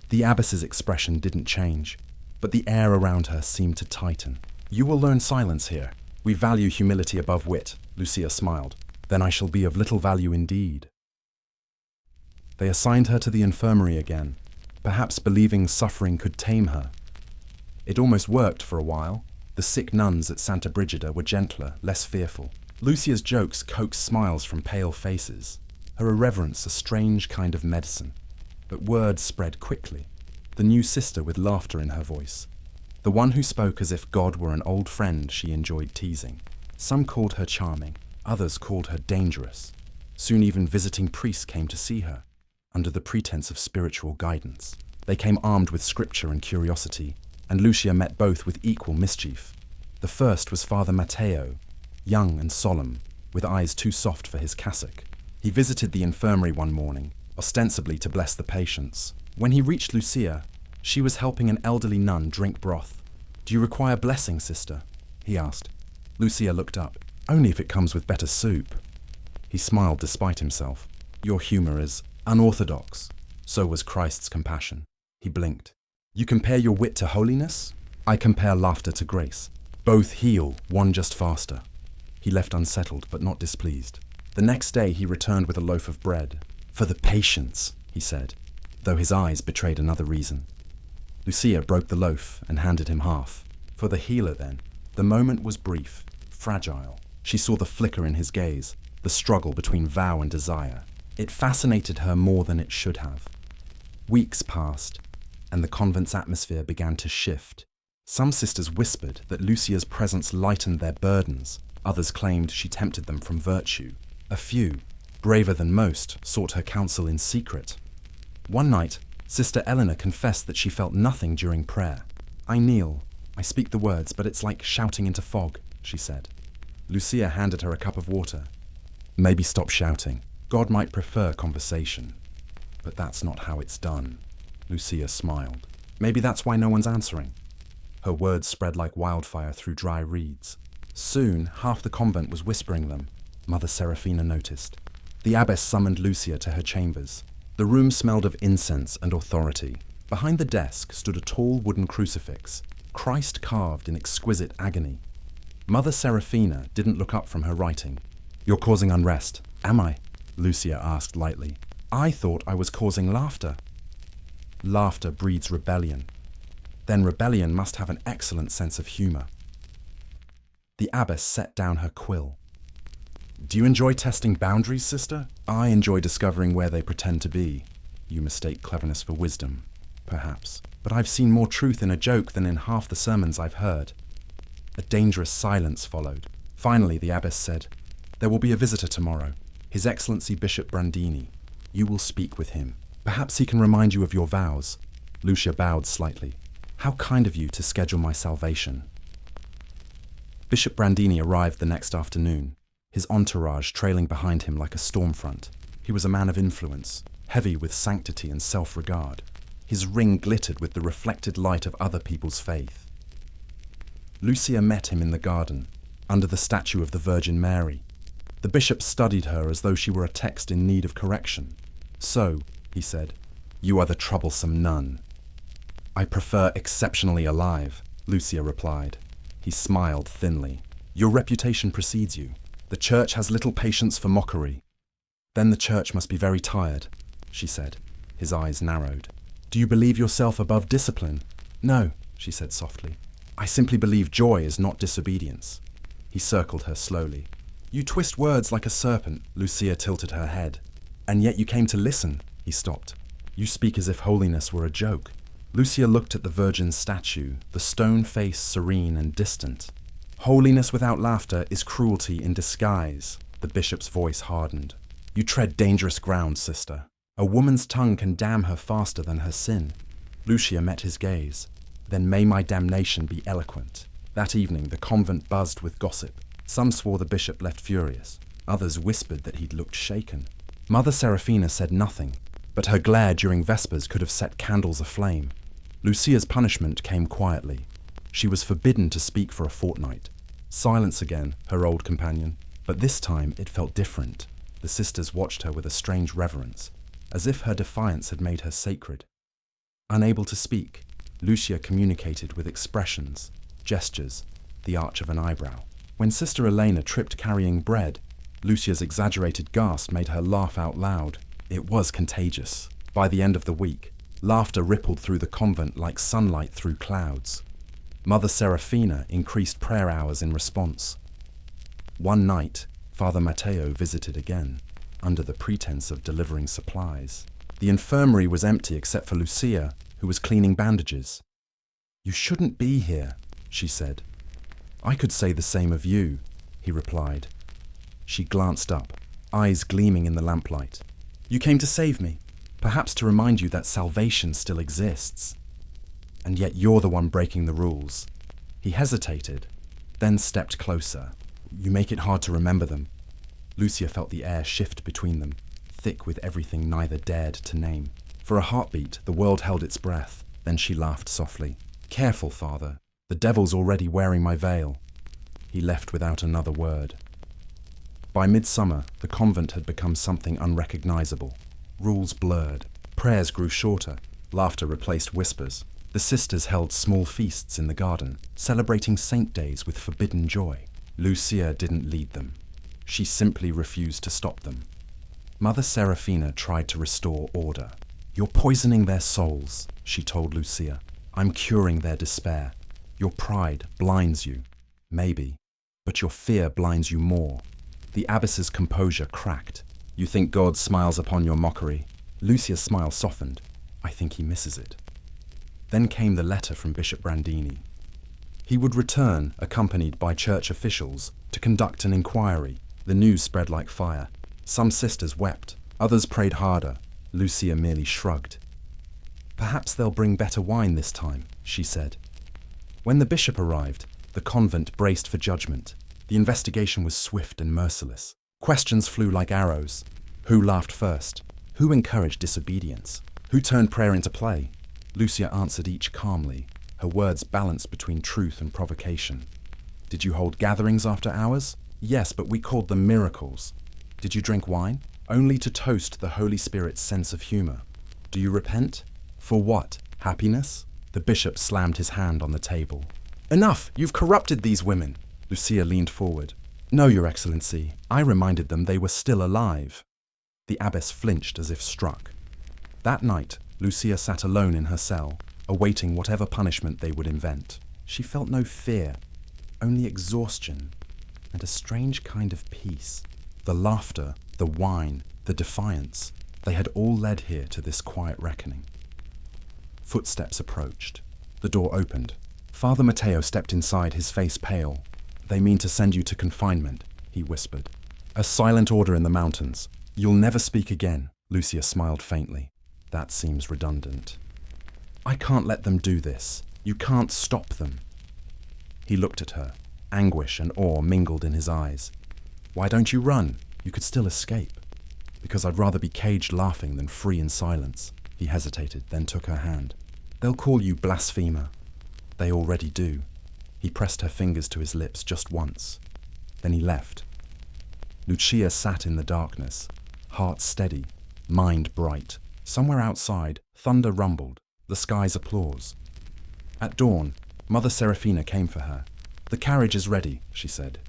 The abbess's expression didn't change, but the air around her seemed to tighten. You will learn silence here. We value humility above wit, Lucia smiled. Then I shall be of little value indeed. They assigned her to the infirmary again, perhaps believing suffering could tame her. It almost worked for a while. The sick nuns at Santa Brigida were gentler, less fearful. Lucia's jokes coaxed smiles from pale faces, her irreverence a strange kind of medicine. But word spread quickly, the new sister with laughter in her voice. The one who spoke as if God were an old friend she enjoyed teasing. Some called her charming, others called her dangerous. Soon even visiting priests came to see her, under the pretense of spiritual guidance. They came armed with scripture and curiosity, and Lucia met both with equal mischief. The first was Father Matteo, young and solemn, with eyes too soft for his cassock. He visited the infirmary one morning, ostensibly to bless the patients. When he reached Lucia, she was helping an elderly nun drink broth. "Do you require blessing, sister?" he asked. Lucia looked up. "Only if it comes with better soup." He smiled despite himself. "Your humor is unorthodox." So was Christ's compassion. He blinked. "You compare your wit to holiness? I compare laughter to grace. Both heal, one just faster." He left unsettled, but not displeased. The next day he returned with a loaf of bread. "For the patients," he said, though his eyes betrayed another reason. Lucia broke the loaf and handed him half. For the healer, then. The moment was brief, fragile. She saw the flicker in his gaze, the struggle between vow and desire. It fascinated her more than it should have. Weeks passed, and the convent's atmosphere began to shift. Some sisters whispered that Lucia's presence lightened their burdens. Others claimed she tempted them from virtue. A few, braver than most, sought her counsel in secret. One night, Sister Eleanor confessed that she felt nothing during prayer. "I kneel. I speak the words, but it's like shouting into fog," she said. Lucia handed her a cup of water. "Maybe stop shouting. God might prefer conversation. But that's not how it's done." Lucia smiled. "Maybe that's why no one's answering." Her words spread like wildfire through dry reeds. Soon, half the convent was whispering them, Mother Seraphina noticed. The abbess summoned Lucia to her chambers. The room smelled of incense and authority. Behind the desk stood a tall wooden crucifix, Christ carved in exquisite agony. Mother Seraphina didn't look up from her writing. "You're causing unrest, am I?" Lucia asked lightly. "I thought I was causing laughter." "Laughter breeds rebellion. Then rebellion must have an excellent sense of humor." The abbess set down her quill. "Do you enjoy testing boundaries, sister?" "I enjoy discovering where they pretend to be." "You mistake cleverness for wisdom, perhaps. But I've seen more truth in a joke than in half the sermons I've heard." A dangerous silence followed. Finally, the abbess said, "There will be a visitor tomorrow, His Excellency Bishop Brandini. You will speak with him. Perhaps he can remind you of your vows." Lucia bowed slightly. "How kind of you to schedule my salvation." Bishop Brandini arrived the next afternoon, his entourage trailing behind him like a storm front. He was a man of influence, heavy with sanctity and self-regard. His ring glittered with the reflected light of other people's faith. Lucia met him in the garden, under the statue of the Virgin Mary. The bishop studied her as though she were a text in need of correction. "So," he said, "you are the troublesome nun." "I prefer exceptionally alive," Lucia replied. He smiled thinly. "Your reputation precedes you. The church has little patience for mockery." "Then the church must be very tired," she said. His eyes narrowed. "Do you believe yourself above discipline?" "No," she said softly. "I simply believe joy is not disobedience." He circled her slowly. "You twist words like a serpent," Lucia tilted her head. "And yet you came to listen." He stopped. "You speak as if holiness were a joke." Lucia looked at the Virgin's statue, the stone face serene and distant. "Holiness without laughter is cruelty in disguise." The bishop's voice hardened. "You tread dangerous ground, sister. A woman's tongue can damn her faster than her sin." Lucia met his gaze. "Then may my damnation be eloquent." That evening the convent buzzed with gossip. Some swore the bishop left furious. Others whispered that he'd looked shaken. Mother Seraphina said nothing, but her glare during Vespers could have set candles aflame. Lucia's punishment came quietly. She was forbidden to speak for a fortnight. Silence again, her old companion, but this time it felt different. The sisters watched her with a strange reverence, as if her defiance had made her sacred. Unable to speak, Lucia communicated with expressions, gestures, the arch of an eyebrow. When Sister Elena tripped carrying bread, Lucia's exaggerated gasp made her laugh out loud. It was contagious. By the end of the week, laughter rippled through the convent like sunlight through clouds. Mother Serafina increased prayer hours in response. One night, Father Matteo visited again, under the pretense of delivering supplies. The infirmary was empty except for Lucia, who was cleaning bandages. "You shouldn't be here," she said. "I could say the same of you," he replied. She glanced up, eyes gleaming in the lamplight. "You came to save me, perhaps to remind you that salvation still exists. And yet you're the one breaking the rules." He hesitated, then stepped closer. "You make it hard to remember them." Lucia felt the air shift between them, thick with everything neither dared to name. For a heartbeat, the world held its breath. Then she laughed softly. "Careful, Father. The devil's already wearing my veil." He left without another word. By midsummer, the convent had become something unrecognizable. Rules blurred. Prayers grew shorter. Laughter replaced whispers. The sisters held small feasts in the garden, celebrating saint days with forbidden joy. Lucia didn't lead them. She simply refused to stop them. Mother Serafina tried to restore order. "You're poisoning their souls," she told Lucia. "I'm curing their despair. Your pride blinds you, maybe, but your fear blinds you more." The abbess's composure cracked. "You think God smiles upon your mockery?" Lucia's smile softened. "I think he misses it." Then came the letter from Bishop Brandini. He would return, accompanied by church officials, to conduct an inquiry. The news spread like fire. Some sisters wept, others prayed harder. Lucia merely shrugged. "Perhaps they'll bring better wine this time," she said. When the bishop arrived, the convent braced for judgment. The investigation was swift and merciless. Questions flew like arrows. Who laughed first? Who encouraged disobedience? Who turned prayer into play? Lucia answered each calmly, her words balanced between truth and provocation. "Did you hold gatherings after hours?" "Yes, but we called them miracles." "Did you drink wine?" "Only to toast the Holy Spirit's sense of humor." "Do you repent?" "For what? Happiness?" The bishop slammed his hand on the table. "Enough! You've corrupted these women!" Lucia leaned forward. "No, Your Excellency. I reminded them they were still alive." The abbess flinched as if struck. That night, Lucia sat alone in her cell, awaiting whatever punishment they would invent. She felt no fear, only exhaustion, and a strange kind of peace. The laughter, the wine, the defiance, they had all led here to this quiet reckoning. Footsteps approached. The door opened. Father Matteo stepped inside, his face pale. "They mean to send you to confinement," he whispered. "A silent order in the mountains. You'll never speak again." Lucia smiled faintly. "That seems redundant." "I can't let them do this. You can't stop them." He looked at her. Anguish and awe mingled in his eyes. "Why don't you run? You could still escape." "Because I'd rather be caged laughing than free in silence." He hesitated, then took her hand. "They'll call you blasphemer." "They already do." He pressed her fingers to his lips just once. Then he left. Lucia sat in the darkness, heart steady, mind bright. Somewhere outside, thunder rumbled, the sky's applause. At dawn, Mother Serafina came for her. "The carriage is ready," she said.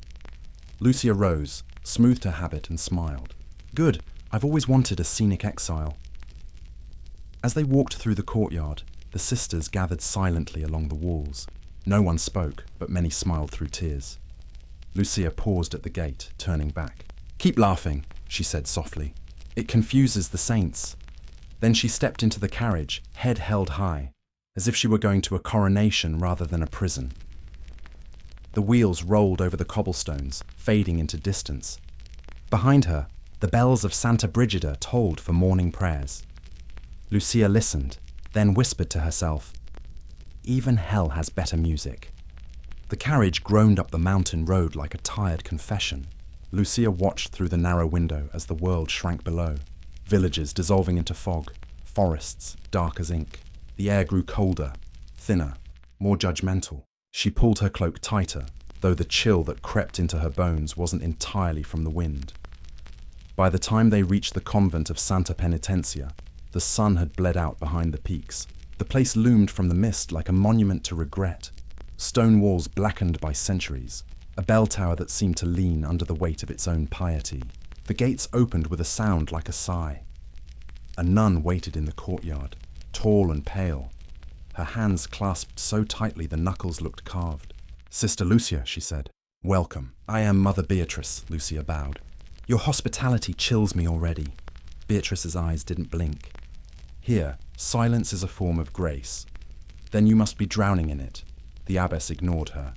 Lucia rose, smoothed her habit and smiled. "Good, I've always wanted a scenic exile." As they walked through the courtyard, the sisters gathered silently along the walls. No one spoke, but many smiled through tears. Lucia paused at the gate, turning back. "Keep laughing," she said softly. "It confuses the saints." Then she stepped into the carriage, head held high, as if she were going to a coronation rather than a prison. The wheels rolled over the cobblestones, fading into distance. Behind her, the bells of Santa Brigida tolled for morning prayers. Lucia listened, then whispered to herself, "Even hell has better music." The carriage groaned up the mountain road like a tired confession. Lucia watched through the narrow window as the world shrank below. Villages dissolving into fog, forests dark as ink. The air grew colder, thinner, more judgmental. She pulled her cloak tighter, though the chill that crept into her bones wasn't entirely from the wind. By the time they reached the convent of Santa Penitencia, the sun had bled out behind the peaks. The place loomed from the mist like a monument to regret. Stone walls blackened by centuries, a bell tower that seemed to lean under the weight of its own piety. The gates opened with a sound like a sigh. A nun waited in the courtyard, tall and pale, her hands clasped so tightly the knuckles looked carved. "Sister Lucia," she said. "Welcome. I am Mother Beatrice," Lucia bowed. "Your hospitality chills me already." Beatrice's eyes didn't blink. "Here, silence is a form of grace. Then you must be drowning in it." The abbess ignored her.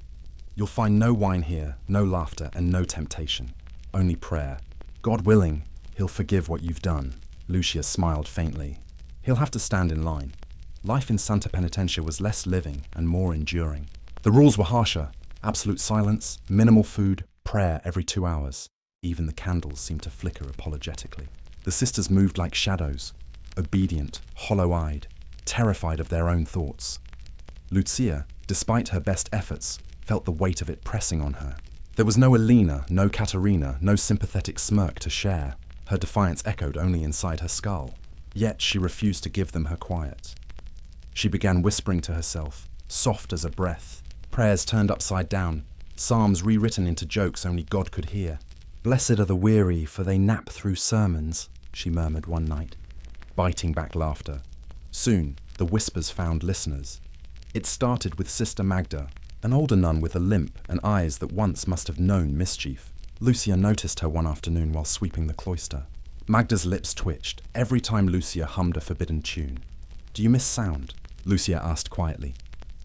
"You'll find no wine here, no laughter, and no temptation. Only prayer. God willing, he'll forgive what you've done." Lucia smiled faintly. "He'll have to stand in line." Life in Santa Penitencia was less living and more enduring. The rules were harsher. Absolute silence, minimal food, prayer every 2 hours. Even the candles seemed to flicker apologetically. The sisters moved like shadows, obedient, hollow-eyed, terrified of their own thoughts. Lucia, despite her best efforts, felt the weight of it pressing on her. There was no Alina, no Katerina, no sympathetic smirk to share. Her defiance echoed only inside her skull. Yet she refused to give them her quiet. She began whispering to herself, soft as a breath, prayers turned upside down, psalms rewritten into jokes only God could hear. "Blessed are the weary, for they nap through sermons," she murmured one night, biting back laughter. Soon, the whispers found listeners. It started with Sister Magda, an older nun with a limp and eyes that once must have known mischief. Lucia noticed her one afternoon while sweeping the cloister. Magda's lips twitched every time Lucia hummed a forbidden tune. "Do you miss sound?" Lucia asked quietly.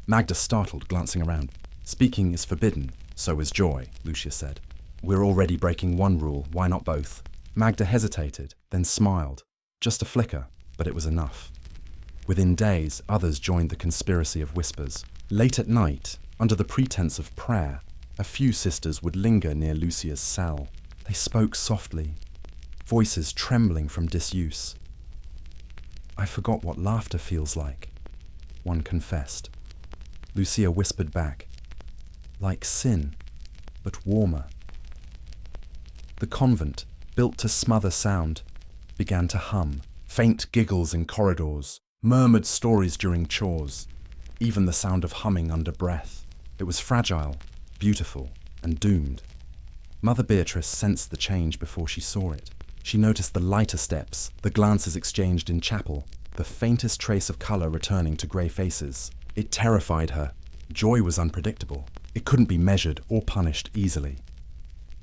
Magda startled, glancing around. "Speaking is forbidden, so is joy," Lucia said. "We're already breaking one rule, why not both?" Magda hesitated, then smiled. Just a flicker, but it was enough. Within days, others joined the conspiracy of whispers. Late at night, under the pretense of prayer, a few sisters would linger near Lucia's cell. They spoke softly, voices trembling from disuse. "I forgot what laughter feels like," one confessed. Lucia whispered back, "Like sin, but warmer." The convent, built to smother sound, began to hum. Faint giggles in corridors, murmured stories during chores, even the sound of humming under breath. It was fragile, beautiful, and doomed. Mother Beatrice sensed the change before she saw it. She noticed the lighter steps, the glances exchanged in chapel, the faintest trace of colour returning to grey faces. It terrified her. Joy was unpredictable. It couldn't be measured or punished easily.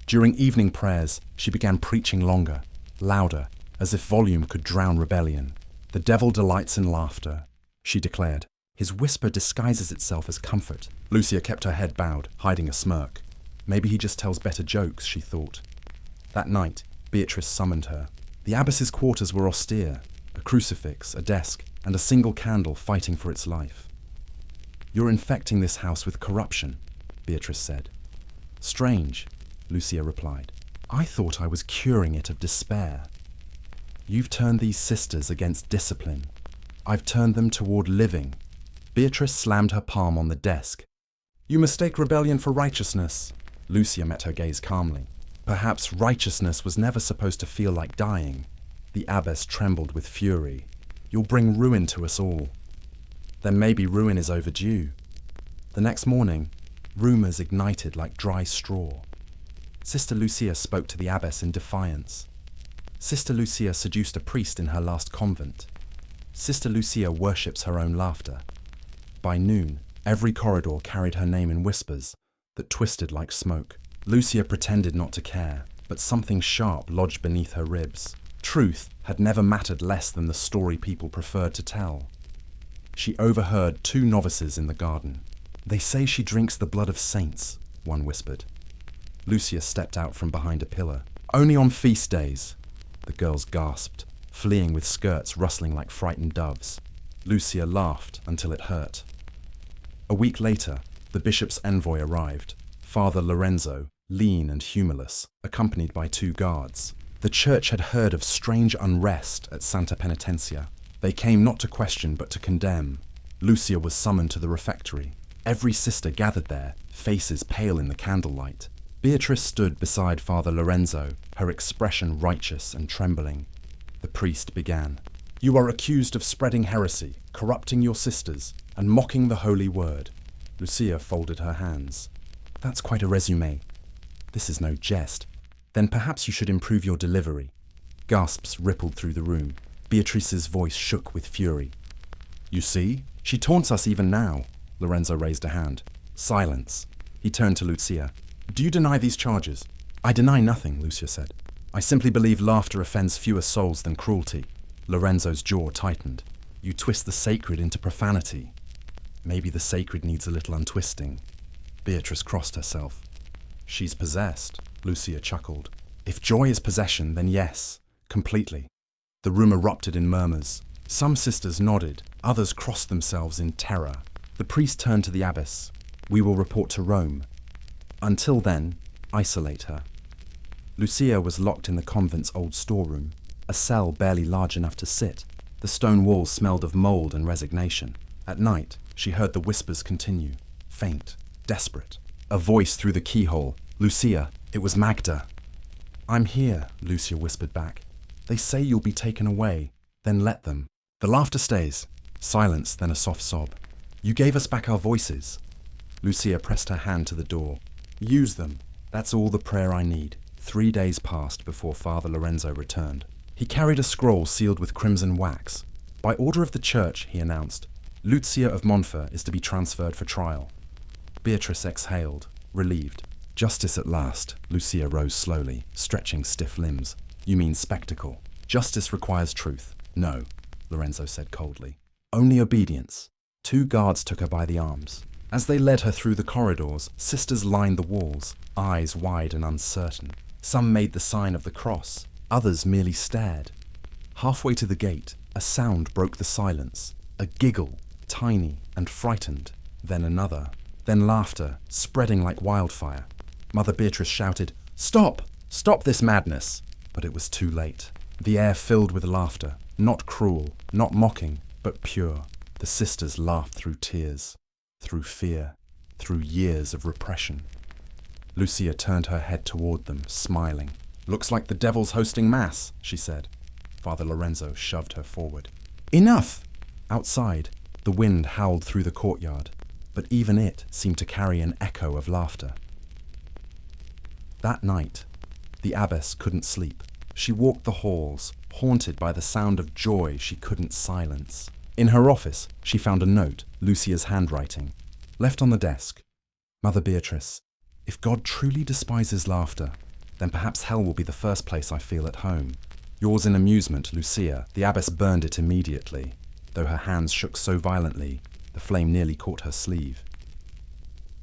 During evening prayers, she began preaching longer, louder, as if volume could drown rebellion. "The devil delights in laughter," she declared. "His whisper disguises itself as comfort." Lucia kept her head bowed, hiding a smirk. Maybe he just tells better jokes, she thought. That night, Beatrice summoned her. The abbess's quarters were austere, a crucifix, a desk, and a single candle fighting for its life. "You're infecting this house with corruption," Beatrice said. "Strange," Lucia replied. "I thought I was curing it of despair. You've turned these sisters against discipline. I've turned them toward living." Beatrice slammed her palm on the desk. "You mistake rebellion for righteousness." Lucia met her gaze calmly. "Perhaps righteousness was never supposed to feel like dying." The abbess trembled with fury. "You'll bring ruin to us all." "Then maybe ruin is overdue." The next morning, rumours ignited like dry straw. Sister Lucia spoke to the abbess in defiance. Sister Lucia seduced a priest in her last convent. Sister Lucia worships her own laughter. By noon, every corridor carried her name in whispers that twisted like smoke. Lucia pretended not to care, but something sharp lodged beneath her ribs. Truth had never mattered less than the story people preferred to tell. She overheard 2 novices in the garden. "They say she drinks the blood of saints," one whispered. Lucia stepped out from behind a pillar. "Only on feast days," the girls gasped, fleeing with skirts rustling like frightened doves. Lucia laughed until it hurt. A week later, the bishop's envoy arrived, Father Lorenzo, lean and humorless, accompanied by 2 guards. The church had heard of strange unrest at Santa Penitencia. They came not to question but to condemn. Lucia was summoned to the refectory. Every sister gathered there, faces pale in the candlelight. Beatrice stood beside Father Lorenzo, her expression righteous and trembling. The priest began. "You are accused of spreading heresy, corrupting your sisters, and mocking the holy word." Lucia folded her hands. "That's quite a resume." "This is no jest." "Then perhaps you should improve your delivery." Gasps rippled through the room. Beatrice's voice shook with fury. "You see? She taunts us even now." Lorenzo raised a hand. "Silence." He turned to Lucia. "Do you deny these charges?" "I deny nothing," Lucia said. "I simply believe laughter offends fewer souls than cruelty." Lorenzo's jaw tightened. "You twist the sacred into profanity." "Maybe the sacred needs a little untwisting." Beatrice crossed herself. "She's possessed," Lucia chuckled. "If joy is possession, then yes, completely." The room erupted in murmurs. Some sisters nodded, others crossed themselves in terror. The priest turned to the abbess. "We will report to Rome. Until then, isolate her." Lucia was locked in the convent's old storeroom, a cell barely large enough to sit. The stone walls smelled of mold and resignation. At night, she heard the whispers continue, faint, desperate. A voice through the keyhole. "Lucia, it was Magda." "I'm here," Lucia whispered back. "They say you'll be taken away. Then let them." The laughter stays. Silence, then a soft sob. "You gave us back our voices." Lucia pressed her hand to the door. "Use them. That's all the prayer I need." 3 days passed before Father Lorenzo returned. He carried a scroll sealed with crimson wax. "By order of the church," he announced, "Lucia of Montfort is to be transferred for trial." Beatrice exhaled, relieved. "Justice at last." Lucia rose slowly, stretching stiff limbs. "You mean spectacle. Justice requires truth." "No," Lorenzo said coldly. "Only obedience." 2 guards took her by the arms. As they led her through the corridors, sisters lined the walls, eyes wide and uncertain. Some made the sign of the cross, others merely stared. Halfway to the gate, a sound broke the silence. A giggle, tiny and frightened. Then another. Then laughter, spreading like wildfire. Mother Beatrice shouted, "Stop! Stop this madness!" But it was too late. The air filled with laughter, not cruel, not mocking, but pure. The sisters laughed through tears, through fear, through years of repression. Lucia turned her head toward them, smiling. "Looks like the devil's hosting mass," she said. Father Lorenzo shoved her forward. "Enough!" Outside, the wind howled through the courtyard, but even it seemed to carry an echo of laughter. That night, the abbess couldn't sleep. She walked the halls, haunted by the sound of joy she couldn't silence. In her office, she found a note, Lucia's handwriting, left on the desk. "Mother Beatrice, if God truly despises laughter, then perhaps hell will be the first place I feel at home. Yours in amusement, Lucia." The abbess burned it immediately, though her hands shook so violently, the flame nearly caught her sleeve.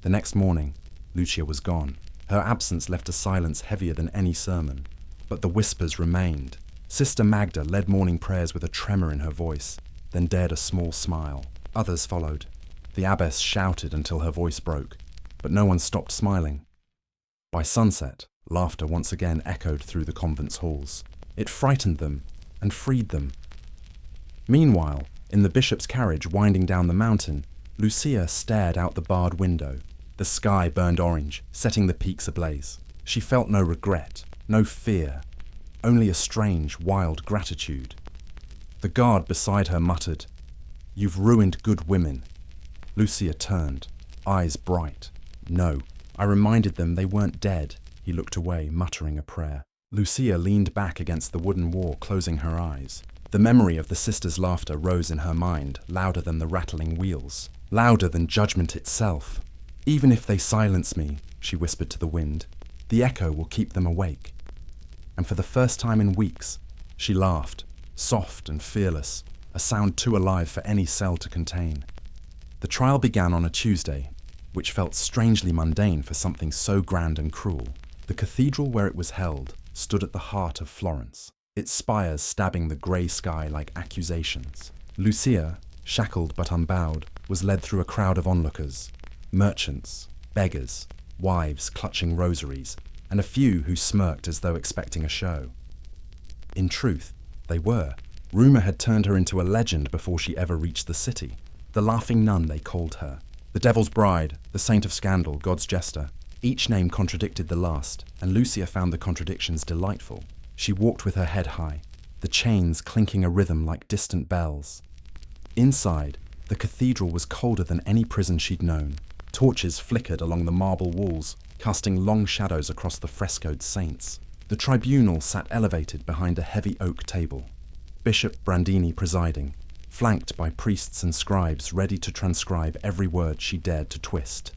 The next morning, Lucia was gone. Her absence left a silence heavier than any sermon. But the whispers remained. Sister Magda led morning prayers with a tremor in her voice, then dared a small smile. Others followed. The abbess shouted until her voice broke, but no one stopped smiling. By sunset, laughter once again echoed through the convent's halls. It frightened them and freed them. Meanwhile, in the bishop's carriage winding down the mountain, Lucia stared out the barred window. The sky burned orange, setting the peaks ablaze. She felt no regret, no fear, only a strange, wild gratitude. The guard beside her muttered, "You've ruined good women." Lucia turned, eyes bright. "No, I reminded them they weren't dead." He looked away, muttering a prayer. Lucia leaned back against the wooden wall, closing her eyes. The memory of the sisters' laughter rose in her mind, louder than the rattling wheels, louder than judgment itself. "Even if they silence me," she whispered to the wind, "the echo will keep them awake." And for the first time in weeks, she laughed, soft and fearless, a sound too alive for any cell to contain. The trial began on a Tuesday, which felt strangely mundane for something so grand and cruel. The cathedral where it was held stood at the heart of Florence, its spires stabbing the grey sky like accusations. Lucia, shackled but unbowed, was led through a crowd of onlookers, merchants, beggars, wives clutching rosaries, and a few who smirked as though expecting a show. In truth, they were. Rumour had turned her into a legend before she ever reached the city. The laughing nun, they called her. The devil's bride, the saint of scandal, God's jester. Each name contradicted the last, and Lucia found the contradictions delightful. She walked with her head high, the chains clinking a rhythm like distant bells. Inside, the cathedral was colder than any prison she'd known. Torches flickered along the marble walls, casting long shadows across the frescoed saints. The tribunal sat elevated behind a heavy oak table, Bishop Brandini presiding, flanked by priests and scribes ready to transcribe every word she dared to twist.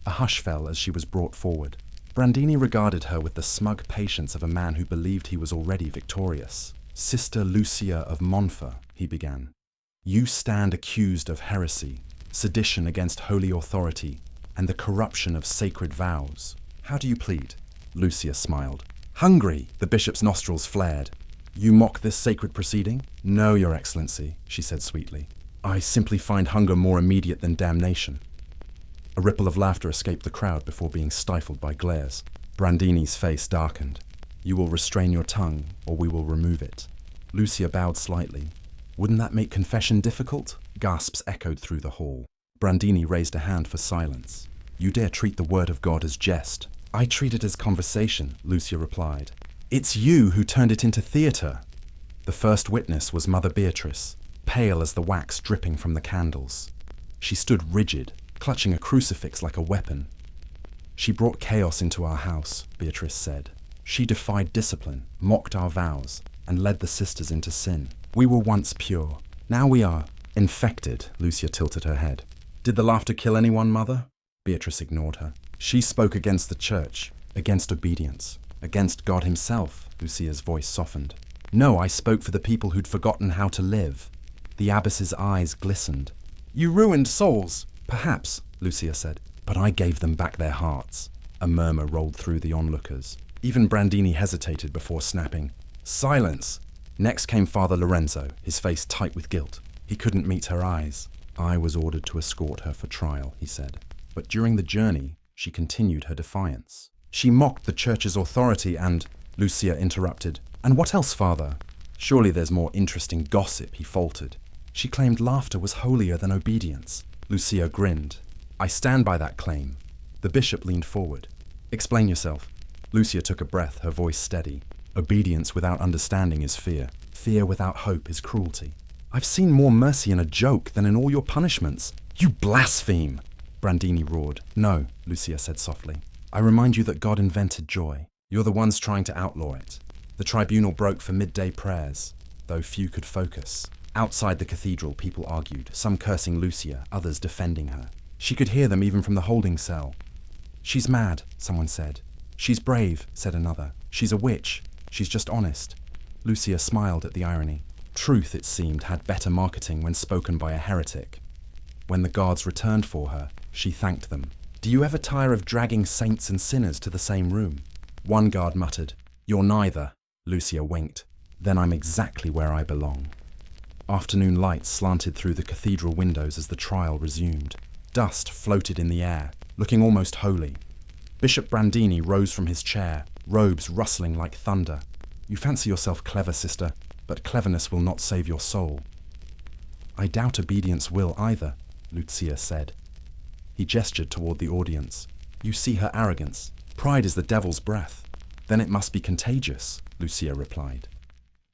A hush fell as she was brought forward. Brandini regarded her with the smug patience of a man who believed he was already victorious. "Sister Lucia of Montfort," he began, "you stand accused of heresy, sedition against holy authority, and the corruption of sacred vows. How do you plead?" Lucia smiled. "Hungry!" The bishop's nostrils flared. "You mock this sacred proceeding?" "No, Your Excellency," she said sweetly. "I simply find hunger more immediate than damnation." A ripple of laughter escaped the crowd before being stifled by glares. Brandini's face darkened. "You will restrain your tongue, or we will remove it." Lucia bowed slightly. "Wouldn't that make confession difficult?" Gasps echoed through the hall. Brandini raised a hand for silence. "You dare treat the word of God as jest." "I treat it as conversation," Lucia replied. "It's you who turned it into theatre." The first witness was Mother Beatrice, pale as the wax dripping from the candles. She stood rigid, clutching a crucifix like a weapon. "She brought chaos into our house," Beatrice said. "She defied discipline, mocked our vows, and led the sisters into sin. We were once pure. Now we are infected." Lucia tilted her head. "Did the laughter kill anyone, Mother?" Beatrice ignored her. "She spoke against the church, against obedience, against God himself." Lucia's voice softened. "No, I spoke for the people who'd forgotten how to live." The abbess's eyes glistened. "You ruined souls." "Perhaps," Lucia said, "but I gave them back their hearts." A murmur rolled through the onlookers. Even Brandini hesitated before snapping, "Silence!" Next came Father Lorenzo, his face tight with guilt. He couldn't meet her eyes. "I was ordered to escort her for trial," he said. But during the journey, she continued her defiance. "She mocked the church's authority and—" Lucia interrupted. "And what else, Father?" "Surely there's more interesting gossip," he faltered. "She claimed laughter was holier than obedience." Lucia grinned. "I stand by that claim." The bishop leaned forward. "Explain yourself." Lucia took a breath, her voice steady. "Obedience without understanding is fear. Fear without hope is cruelty. I've seen more mercy in a joke than in all your punishments." "You blaspheme!" Brandini roared. "No," Lucia said softly. "I remind you that God invented joy. You're the ones trying to outlaw it." The tribunal broke for midday prayers, though few could focus. Outside the cathedral, people argued, some cursing Lucia, others defending her. She could hear them even from the holding cell. "She's mad," someone said. "She's brave," said another. "She's a witch. She's just honest." Lucia smiled at the irony. Truth, it seemed, had better marketing when spoken by a heretic. When the guards returned for her, she thanked them. "Do you ever tire of dragging saints and sinners to the same room?" One guard muttered, "You're neither." Lucia winked. "Then I'm exactly where I belong." Afternoon light slanted through the cathedral windows as the trial resumed. Dust floated in the air, looking almost holy. Bishop Brandini rose from his chair, robes rustling like thunder. "You fancy yourself clever, sister, but cleverness will not save your soul." "I doubt obedience will either," Lucia said. He gestured toward the audience. "You see her arrogance. Pride is the devil's breath." "Then it must be contagious," Lucia replied.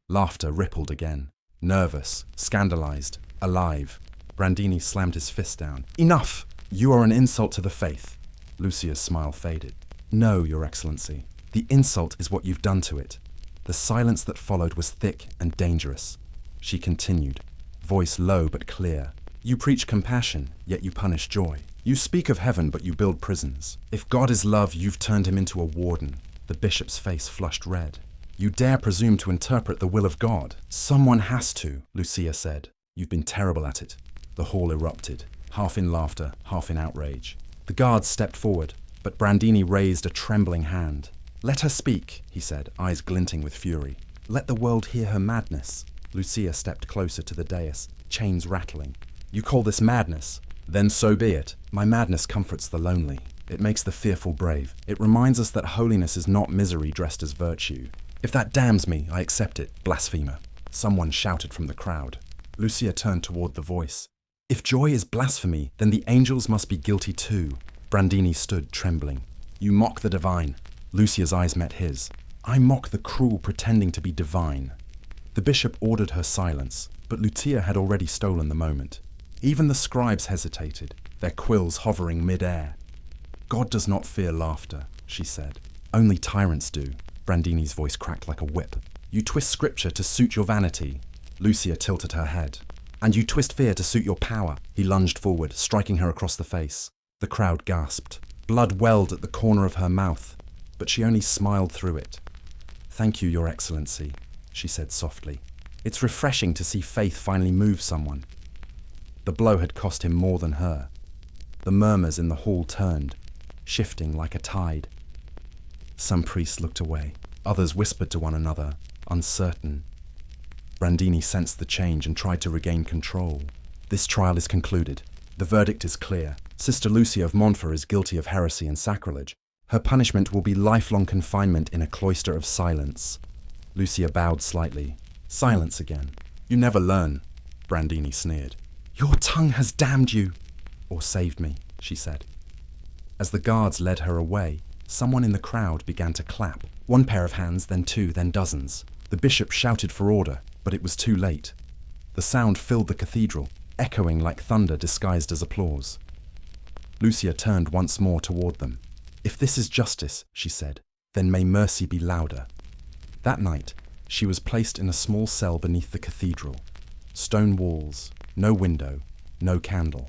Laughter rippled again. Nervous, scandalized, alive. Brandini slammed his fist down. "Enough! You are an insult to the faith." Lucia's smile faded. "No, Your Excellency. The insult is what you've done to it." The silence that followed was thick and dangerous. She continued, voice low but clear. "You preach compassion, yet you punish joy. You speak of heaven, but you build prisons. If God is love, you've turned him into a warden." The bishop's face flushed red. "You dare presume to interpret the will of God?" "Someone has to," Lucia said. "You've been terrible at it." The hall erupted, half in laughter, half in outrage. The guards stepped forward, but Brandini raised a trembling hand. "Let her speak," he said, eyes glinting with fury. "Let the world hear her madness." Lucia stepped closer to the dais, chains rattling. "You call this madness? Then so be it. My madness comforts the lonely. It makes the fearful brave. It reminds us that holiness is not misery dressed as virtue. If that damns me, I accept it, blasphemer." Someone shouted from the crowd. Lucia turned toward the voice. If joy is blasphemy, then the angels must be guilty too. Brandini stood, trembling. You mock the divine. Lucia's eyes met his. I mock the cruel pretending to be divine. The bishop ordered her silence, but Lucia had already stolen the moment. Even the scribes hesitated, their quills hovering mid-air. God does not fear laughter, she said. Only tyrants do. Brandini's voice cracked like a whip. You twist scripture to suit your vanity. Lucia tilted her head. And you twist fear to suit your power. He lunged forward, striking her across the face. The crowd gasped. Blood welled at the corner of her mouth, but she only smiled through it. Thank you, Your Excellency, she said softly. It's refreshing to see faith finally move someone. The blow had cost him more than her. The murmurs in the hall turned, shifting like a tide. Some priests looked away. Others whispered to one another, uncertain. Brandini sensed the change and tried to regain control. This trial is concluded. The verdict is clear. Sister Lucia of Montfort is guilty of heresy and sacrilege. Her punishment will be lifelong confinement in a cloister of silence. Lucia bowed slightly. Silence again. You never learn, Brandini sneered. Your tongue has damned you. Or saved me, she said. As the guards led her away, someone in the crowd began to clap. One pair of hands, then two, then dozens. The bishop shouted for order, but it was too late. The sound filled the cathedral, echoing like thunder disguised as applause. Lucia turned once more toward them. If this is justice, she said, then may mercy be louder. That night, she was placed in a small cell beneath the cathedral. Stone walls, no window, no candle.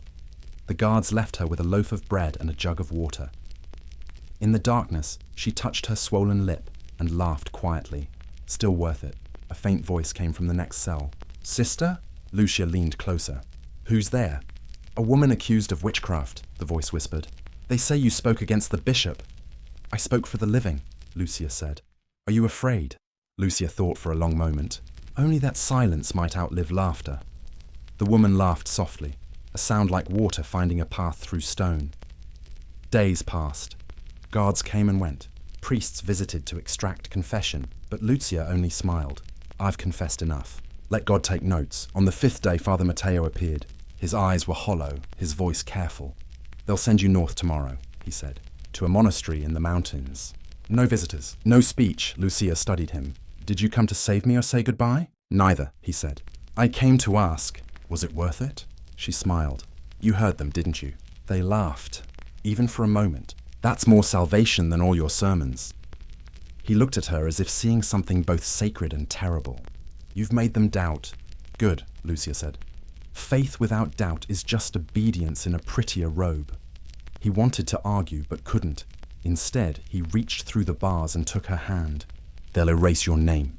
The guards left her with a loaf of bread and a jug of water. In the darkness, she touched her swollen lip and laughed quietly. Still worth it. A faint voice came from the next cell. Sister? Lucia leaned closer. Who's there? A woman accused of witchcraft, the voice whispered. They say you spoke against the bishop. I spoke for the living, Lucia said. Are you afraid? Lucia thought for a long moment. Only that silence might outlive laughter. The woman laughed softly, a sound like water finding a path through stone. Days passed. Guards came and went. Priests visited to extract confession, but Lucia only smiled. I've confessed enough. Let God take notes. On the 5th day, Father Matteo appeared. His eyes were hollow, his voice careful. They'll send you north tomorrow, he said, to a monastery in the mountains. No visitors, no speech, Lucia studied him. Did you come to save me or say goodbye? Neither, he said. I came to ask, was it worth it? She smiled. You heard them, didn't you? They laughed, even for a moment. That's more salvation than all your sermons. He looked at her as if seeing something both sacred and terrible. You've made them doubt. Good, Lucia said. Faith without doubt is just obedience in a prettier robe. He wanted to argue but couldn't. Instead, he reached through the bars and took her hand. They'll erase your name.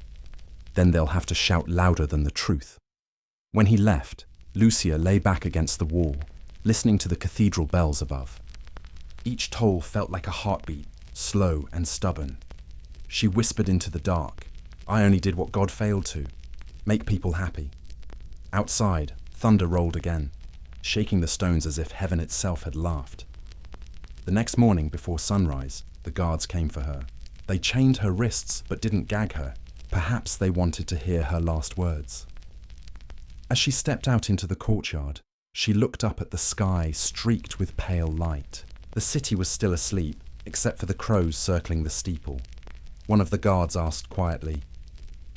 Then they'll have to shout louder than the truth. When he left, Lucia lay back against the wall, listening to the cathedral bells above. Each toll felt like a heartbeat, slow and stubborn. She whispered into the dark. I only did what God failed to. Make people happy. Outside, thunder rolled again, shaking the stones as if heaven itself had laughed. The next morning, before sunrise, the guards came for her. They chained her wrists but didn't gag her. Perhaps they wanted to hear her last words. As she stepped out into the courtyard, she looked up at the sky streaked with pale light. The city was still asleep, except for the crows circling the steeple. One of the guards asked quietly,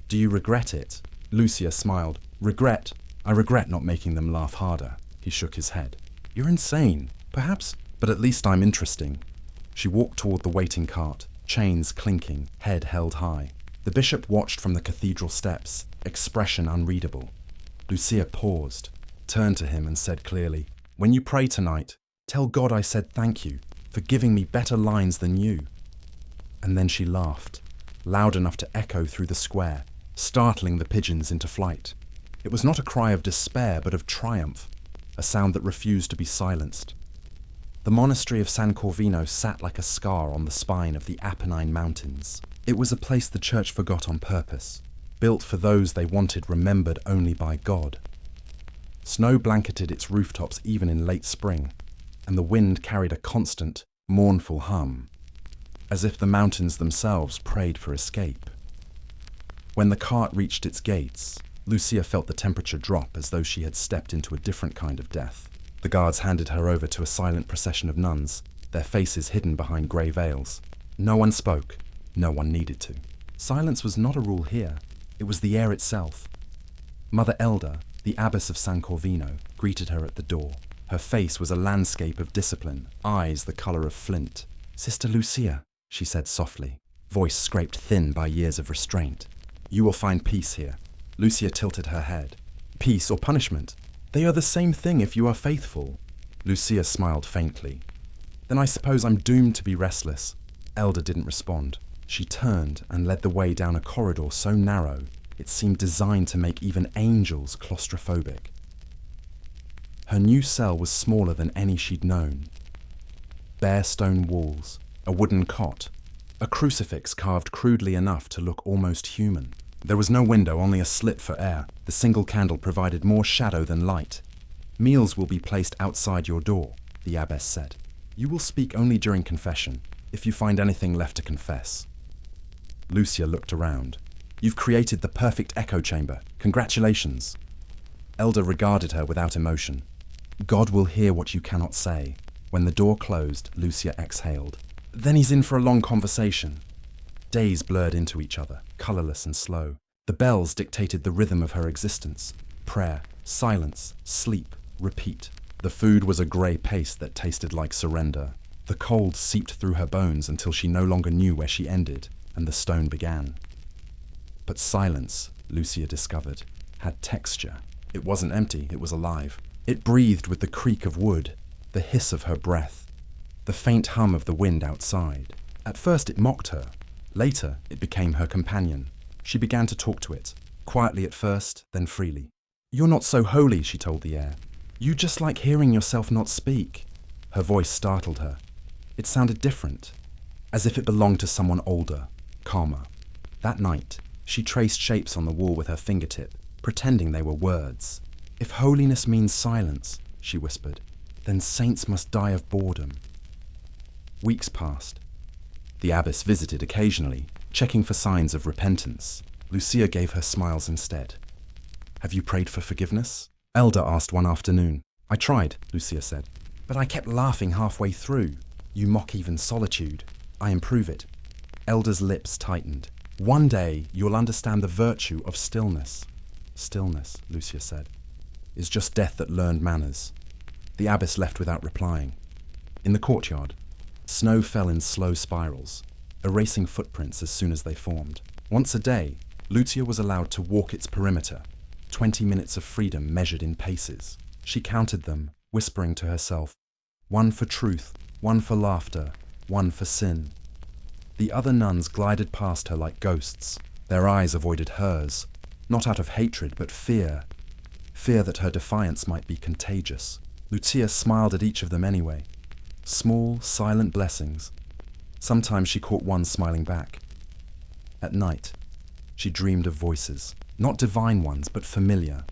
Do you regret it? Lucia smiled. Regret? I regret not making them laugh harder. He shook his head. You're insane. Perhaps, but at least I'm interesting. She walked toward the waiting cart, chains clinking, head held high. The bishop watched from the cathedral steps, expression unreadable. Lucia paused, turned to him and said clearly, When you pray tonight, tell God I said thank you for giving me better lines than you. And then she laughed, loud enough to echo through the square, startling the pigeons into flight. It was not a cry of despair, but of triumph, a sound that refused to be silenced. The monastery of San Corvino sat like a scar on the spine of the Apennine Mountains. It was a place the church forgot on purpose, built for those they wanted remembered only by God. Snow blanketed its rooftops even in late spring, and the wind carried a constant, mournful hum, as if the mountains themselves prayed for escape. When the cart reached its gates, Lucia felt the temperature drop as though she had stepped into a different kind of death. The guards handed her over to a silent procession of nuns, their faces hidden behind grey veils. No one spoke. No one needed to. Silence was not a rule here. It was the air itself. Mother Elder, the abbess of San Corvino, greeted her at the door. Her face was a landscape of discipline, eyes the colour of flint. "Sister Lucia," she said softly, voice scraped thin by years of restraint. "You will find peace here." Lucia tilted her head. "Peace or punishment? They are the same thing if you are faithful." Lucia smiled faintly. "Then I suppose I'm doomed to be restless." Elder didn't respond. She turned and led the way down a corridor so narrow it seemed designed to make even angels claustrophobic. Her new cell was smaller than any she'd known. Bare stone walls, a wooden cot, a crucifix carved crudely enough to look almost human. There was no window, only a slit for air. The single candle provided more shadow than light. "Meals will be placed outside your door," the abbess said. "You will speak only during confession, if you find anything left to confess." Lucia looked around. "You've created the perfect echo chamber. Congratulations." Elder regarded her without emotion. "God will hear what you cannot say." When the door closed, Lucia exhaled. "Then he's in for a long conversation." Days blurred into each other, colourless and slow. The bells dictated the rhythm of her existence. Prayer, silence, sleep, repeat. The food was a grey paste that tasted like surrender. The cold seeped through her bones until she no longer knew where she ended and the stone began. But silence, Lucia discovered, had texture. It wasn't empty, it was alive. It breathed with the creak of wood, the hiss of her breath, the faint hum of the wind outside. At first it mocked her. Later, it became her companion. She began to talk to it, quietly at first, then freely. "You're not so holy," she told the air. "You just like hearing yourself not speak." Her voice startled her. It sounded different, as if it belonged to someone older, calmer. That night, she traced shapes on the wall with her fingertip, pretending they were words. "If holiness means silence," she whispered, "then saints must die of boredom." Weeks passed. The abbess visited occasionally, checking for signs of repentance. Lucia gave her smiles instead. "Have you prayed for forgiveness?" Elder asked one afternoon. "I tried," Lucia said, "but I kept laughing halfway through. You mock even solitude. I improve it." Elder's lips tightened. "One day you'll understand the virtue of stillness." "Stillness," Lucia said, "is just death that learned manners." The abbess left without replying. In the courtyard, snow fell in slow spirals, erasing footprints as soon as they formed. Once a day, Lucia was allowed to walk its perimeter, 20 minutes of freedom measured in paces. She counted them, whispering to herself, "One for truth, one for laughter, one for sin." The other nuns glided past her like ghosts. Their eyes avoided hers, not out of hatred, but fear. Fear that her defiance might be contagious. Lucia smiled at each of them anyway. Small, silent blessings. Sometimes she caught one smiling back. At night, she dreamed of voices, not divine ones, but familiar.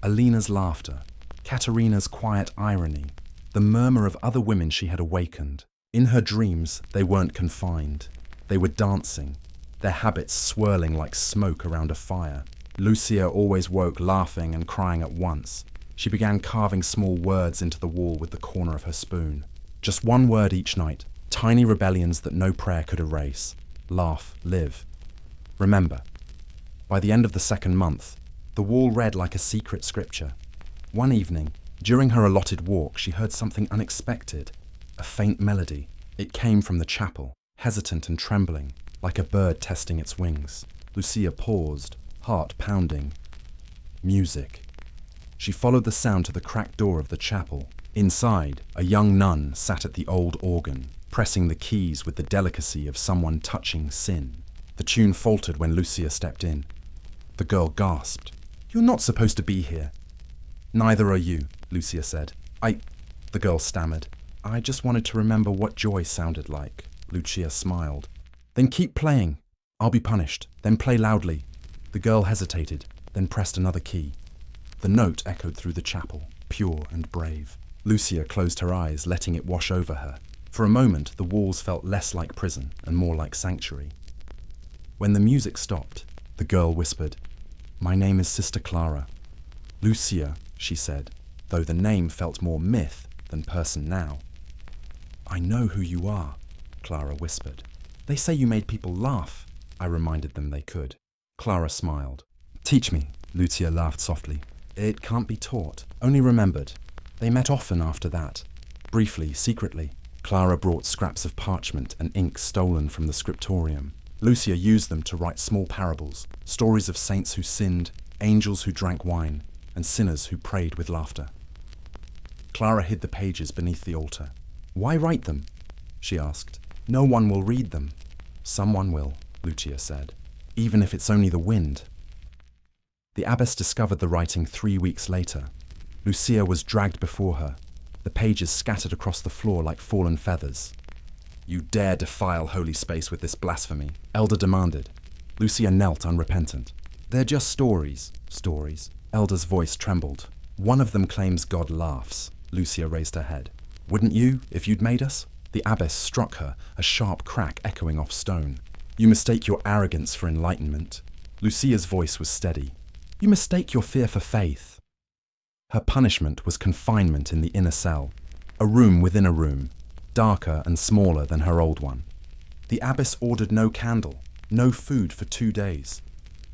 Alina's laughter, Katerina's quiet irony, the murmur of other women she had awakened. In her dreams, they weren't confined. They were dancing, their habits swirling like smoke around a fire. Lucia always woke laughing and crying at once. She began carving small words into the wall with the corner of her spoon. Just one word each night, tiny rebellions that no prayer could erase. Laugh, live. Remember. By the end of the second month, the wall read like a secret scripture. One evening, during her allotted walk, she heard something unexpected, a faint melody. It came from the chapel, hesitant and trembling, like a bird testing its wings. Lucia paused, heart pounding. Music. She followed the sound to the cracked door of the chapel. Inside, a young nun sat at the old organ, pressing the keys with the delicacy of someone touching sin. The tune faltered when Lucia stepped in. The girl gasped. "You're not supposed to be here." "Neither are you," Lucia said. The girl stammered. "I just wanted to remember what joy sounded like." Lucia smiled. "Then keep playing. I'll be punished. Then play loudly." The girl hesitated, then pressed another key. The note echoed through the chapel, pure and brave. Lucia closed her eyes, letting it wash over her. For a moment, the walls felt less like prison and more like sanctuary. When the music stopped, the girl whispered, My name is Sister Clara. Lucia, she said, though the name felt more myth than person now. I know who you are, Clara whispered. They say you made people laugh, I reminded them they could. Clara smiled. Teach me, Lucia laughed softly. It can't be taught, only remembered. They met often after that. Briefly, secretly. Clara brought scraps of parchment and ink stolen from the scriptorium. Lucia used them to write small parables, stories of saints who sinned, angels who drank wine, and sinners who prayed with laughter. Clara hid the pages beneath the altar. Why write them? She asked. No one will read them. Someone will, Lucia said, even if it's only the wind. The abbess discovered the writing 3 weeks later. Lucia was dragged before her, the pages scattered across the floor like fallen feathers. You dare defile holy space with this blasphemy, Elder demanded. Lucia knelt unrepentant. They're just stories. Elder's voice trembled. One of them claims God laughs. Lucia raised her head. Wouldn't you, if you'd made us? The abbess struck her, a sharp crack echoing off stone. You mistake your arrogance for enlightenment. Lucia's voice was steady. You mistake your fear for faith. Her punishment was confinement in the inner cell, a room within a room, darker and smaller than her old one. The abbess ordered no candle, no food for 2 days.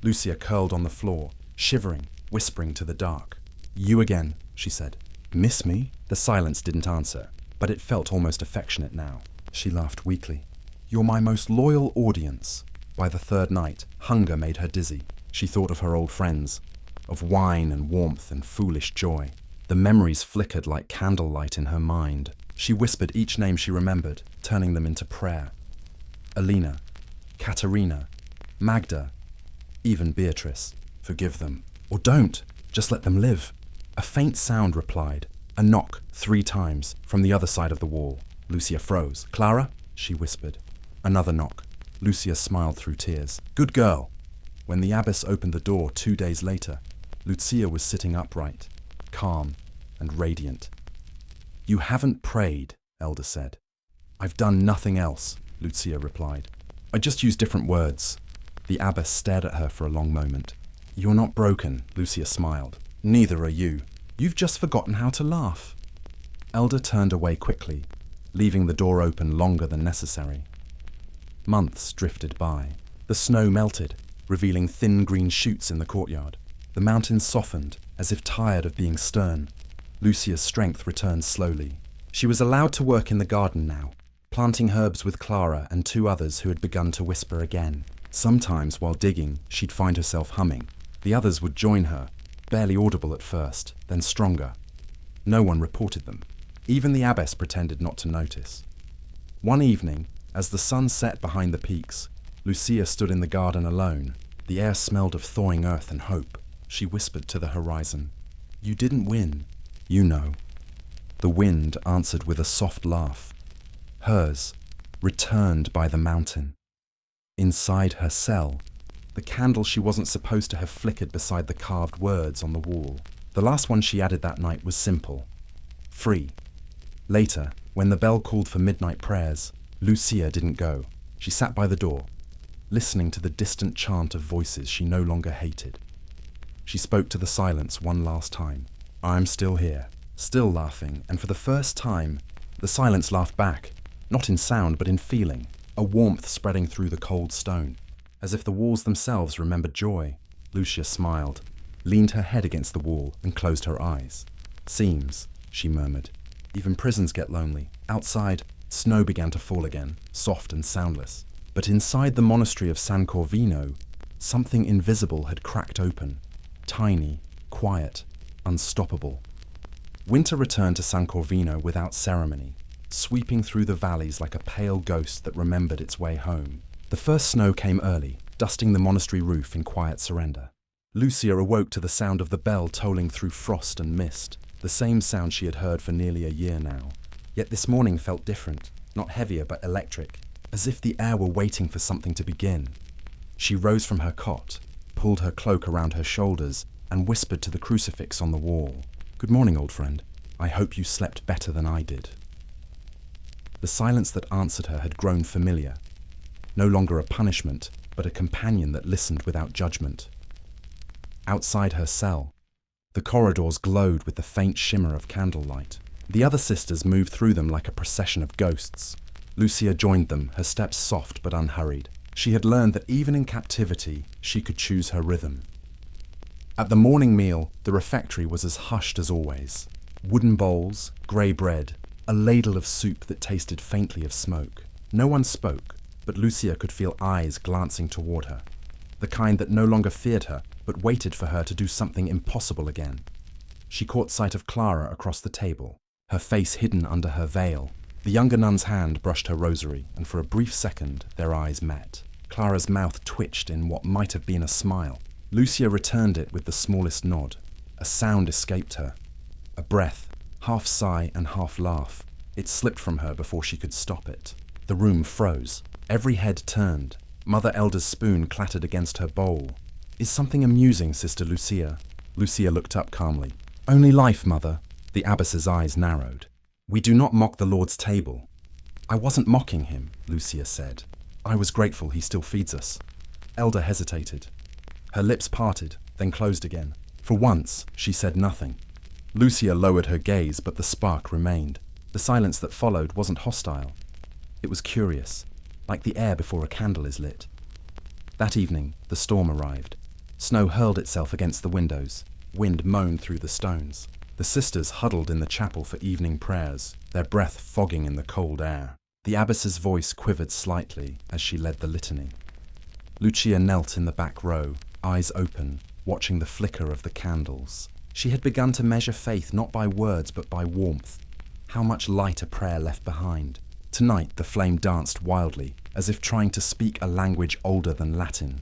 Lucia curled on the floor, shivering, whispering to the dark. You again, she said. Miss me? The silence didn't answer, but it felt almost affectionate now. She laughed weakly. You're my most loyal audience. By the third night, hunger made her dizzy. She thought of her old friends, of wine and warmth and foolish joy. The memories flickered like candlelight in her mind. She whispered each name she remembered, turning them into prayer. Alina, Katerina, Magda, even Beatrice. Forgive them. Or don't. Just let them live. A faint sound replied. A knock 3 times from the other side of the wall. Lucia froze. Clara? She whispered. Another knock. Lucia smiled through tears. Good girl. When the abbess opened the door 2 days later, Lucia was sitting upright, calm and radiant. You haven't prayed, Elder said. I've done nothing else, Lucia replied. I just used different words. The abbess stared at her for a long moment. You're not broken, Lucia smiled. Neither are you. You've just forgotten how to laugh. Elder turned away quickly, leaving the door open longer than necessary. Months drifted by. The snow melted, revealing thin green shoots in the courtyard. The mountains softened, as if tired of being stern. Lucia's strength returned slowly. She was allowed to work in the garden now, planting herbs with Clara and 2 others who had begun to whisper again. Sometimes, while digging, she'd find herself humming. The others would join her, barely audible at first, then stronger. No one reported them. Even the abbess pretended not to notice. One evening, as the sun set behind the peaks, Lucia stood in the garden alone. The air smelled of thawing earth and hope. She whispered to the horizon. You didn't win. You know. The wind answered with a soft laugh. Hers, returned by the mountain. Inside her cell, the candle she wasn't supposed to have flickered beside the carved words on the wall. The last one she added that night was simple. Free. Later, when the bell called for midnight prayers, Lucia didn't go. She sat by the door, listening to the distant chant of voices she no longer hated. She spoke to the silence one last time. I'm still here, still laughing, and for the first time, the silence laughed back, not in sound but in feeling, a warmth spreading through the cold stone, as if the walls themselves remembered joy. Lucia smiled, leaned her head against the wall, and closed her eyes. Seems, she murmured. Even prisons get lonely. Outside, snow began to fall again, soft and soundless. But inside the monastery of San Corvino, something invisible had cracked open. Tiny, quiet, unstoppable. Winter returned to San Corvino without ceremony, sweeping through the valleys like a pale ghost that remembered its way home. The first snow came early, dusting the monastery roof in quiet surrender. Lucia awoke to the sound of the bell tolling through frost and mist, the same sound she had heard for nearly a year now. Yet this morning felt different, not heavier but electric, as if the air were waiting for something to begin. She rose from her cot, pulled her cloak around her shoulders, and whispered to the crucifix on the wall. Good morning, old friend. I hope you slept better than I did. The silence that answered her had grown familiar, no longer a punishment, but a companion that listened without judgment. outside her cell. The corridors glowed with the faint shimmer of candlelight. The other sisters moved through them like a procession of ghosts. Lucia joined them, her steps soft but unhurried. She had learned that even in captivity, she could choose her rhythm. At the morning meal, the refectory was as hushed as always. Wooden bowls, grey bread, a ladle of soup that tasted faintly of smoke. No one spoke, but Lucia could feel eyes glancing toward her. The kind that no longer feared her, but waited for her to do something impossible again. She caught sight of Clara across the table, her face hidden under her veil. The younger nun's hand brushed her rosary, and for a brief second their eyes met. Clara's mouth twitched in what might have been a smile. Lucia returned it with the smallest nod. A sound escaped her. A breath, half sigh and half laugh. It slipped from her before she could stop it. The room froze. Every head turned. Mother Elder's spoon clattered against her bowl. "Is something amusing, Sister Lucia?" Lucia looked up calmly. "Only life, Mother." The abbess's eyes narrowed. "We do not mock the Lord's table." "I wasn't mocking him," Lucia said. "I was grateful he still feeds us." Elder hesitated. Her lips parted, then closed again. For once, she said nothing. Lucia lowered her gaze, but the spark remained. The silence that followed wasn't hostile. It was curious, like the air before a candle is lit. That evening, the storm arrived. Snow hurled itself against the windows. Wind moaned through the stones. The sisters huddled in the chapel for evening prayers, their breath fogging in the cold air. The abbess's voice quivered slightly as she led the litany. Lucia knelt in the back row, eyes open, watching the flicker of the candles. She had begun to measure faith not by words but by warmth. How much light a prayer left behind. Tonight the flame danced wildly, as if trying to speak a language older than Latin.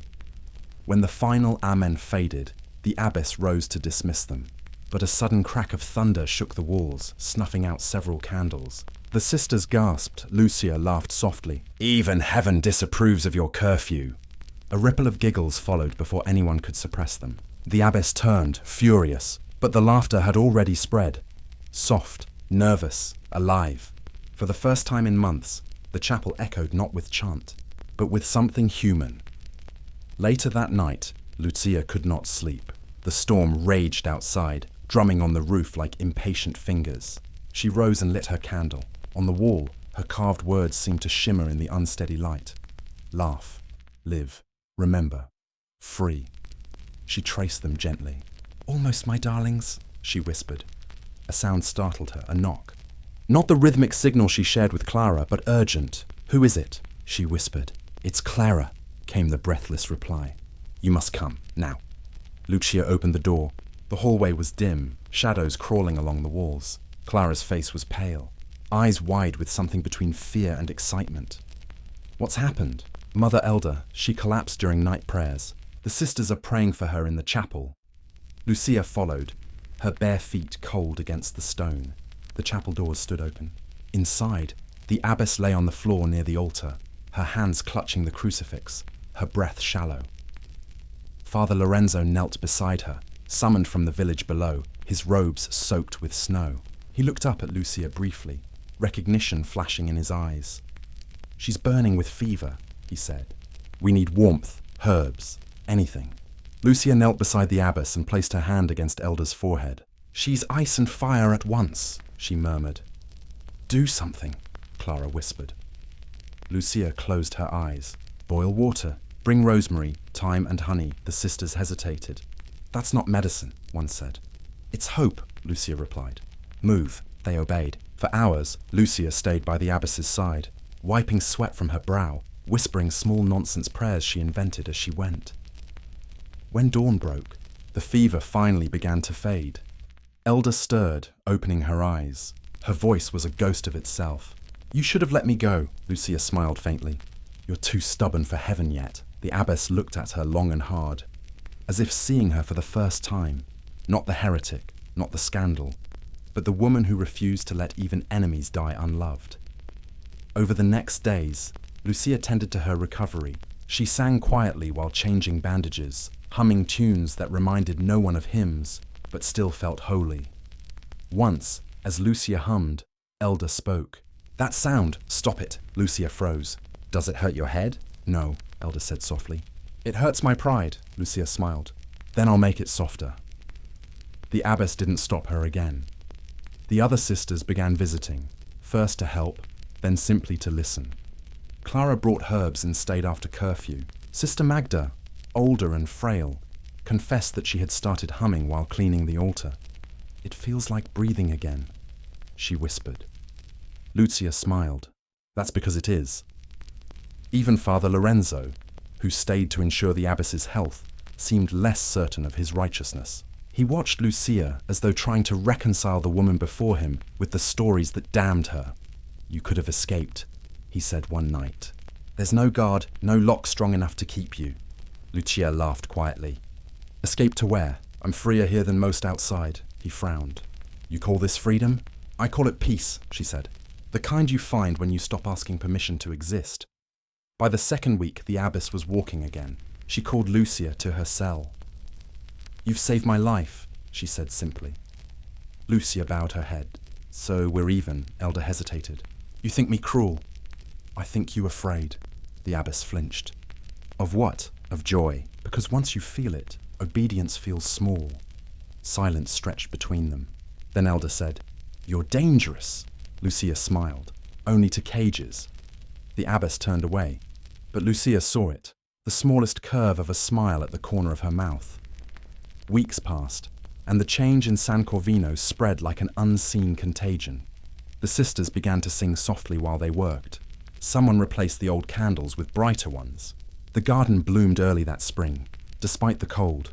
When the final Amen faded, the abbess rose to dismiss them. But a sudden crack of thunder shook the walls, snuffing out several candles. The sisters gasped. Lucia laughed softly. "Even heaven disapproves of your curfew." A ripple of giggles followed before anyone could suppress them. The abbess turned, furious, but the laughter had already spread. Soft, nervous, alive. For the first time in months, the chapel echoed not with chant, but with something human. Later that night, Lucia could not sleep. The storm raged outside, drumming on the roof like impatient fingers. She rose and lit her candle. On the wall, her carved words seemed to shimmer in the unsteady light. Laugh, live, remember, free. She traced them gently. "Almost, my darlings," she whispered. A sound startled her, a knock. Not the rhythmic signal she shared with Clara, but urgent. "Who is it?" she whispered. "It's Clara," came the breathless reply. "You must come, now." Lucia opened the door. The hallway was dim, shadows crawling along the walls. Clara's face was pale, eyes wide with something between fear and excitement. "What's happened?" "Mother Elder, she collapsed during night prayers. The sisters are praying for her in the chapel." Lucia followed, her bare feet cold against the stone. The chapel doors stood open. Inside, the abbess lay on the floor near the altar, her hands clutching the crucifix, her breath shallow. Father Lorenzo knelt beside her, summoned from the village below, his robes soaked with snow. He looked up at Lucia briefly, recognition flashing in his eyes. "She's burning with fever," he said. "We need warmth, herbs, anything." Lucia knelt beside the abbess and placed her hand against Elder's forehead. "She's ice and fire at once," she murmured. "Do something," Clara whispered. Lucia closed her eyes. "Boil water, bring rosemary, thyme and honey," the sisters hesitated. "That's not medicine," one said. "It's hope," Lucia replied. "Move," they obeyed. For hours, Lucia stayed by the abbess's side, wiping sweat from her brow, whispering small nonsense prayers she invented as she went. When dawn broke, the fever finally began to fade. Elder stirred, opening her eyes. Her voice was a ghost of itself. "You should have let me go," Lucia smiled faintly. "You're too stubborn for heaven yet." The abbess looked at her long and hard, as if seeing her for the first time. Not the heretic, not the scandal, but the woman who refused to let even enemies die unloved. Over the next days, Lucia tended to her recovery. She sang quietly while changing bandages, humming tunes that reminded no one of hymns, but still felt holy. Once, as Lucia hummed, Elder spoke. "That sound, stop it." Lucia froze. "Does it hurt your head?" "No," Elder said softly. "It hurts my pride," Lucia smiled. Then I'll make it softer." The abbess didn't stop her again. The other sisters began visiting, first to help, then simply to listen. Clara brought herbs and stayed after curfew. Sister Magda, older and frail, confessed that she had started humming while cleaning the altar. "It feels like breathing again," she whispered. Lucia smiled. "That's because it is." Even Father Lorenzo, who stayed to ensure the abbess's health, seemed less certain of his righteousness. He watched Lucia as though trying to reconcile the woman before him with the stories that damned her. "You could have escaped," he said one night. "There's no guard, no lock strong enough to keep you." Lucia laughed quietly. "Escape to where? I'm freer here than most outside," he frowned. "You call this freedom? I call it peace," she said. "The kind you find when you stop asking permission to exist." By the second week, the abbess was walking again. She called Lucia to her cell. "You've saved my life," she said simply. Lucia bowed her head. "So we're even," Elder hesitated. "You think me cruel?" "I think you afraid." The abbess flinched. "Of what?" "Of joy. Because once you feel it, obedience feels small." Silence stretched between them. Then Elder said, "You're dangerous." Lucia smiled. "Only to cages." The abbess turned away, but Lucia saw it, the smallest curve of a smile at the corner of her mouth. Weeks passed, and the change in San Corvino spread like an unseen contagion. The sisters began to sing softly while they worked. Someone replaced the old candles with brighter ones. The garden bloomed early that spring, despite the cold.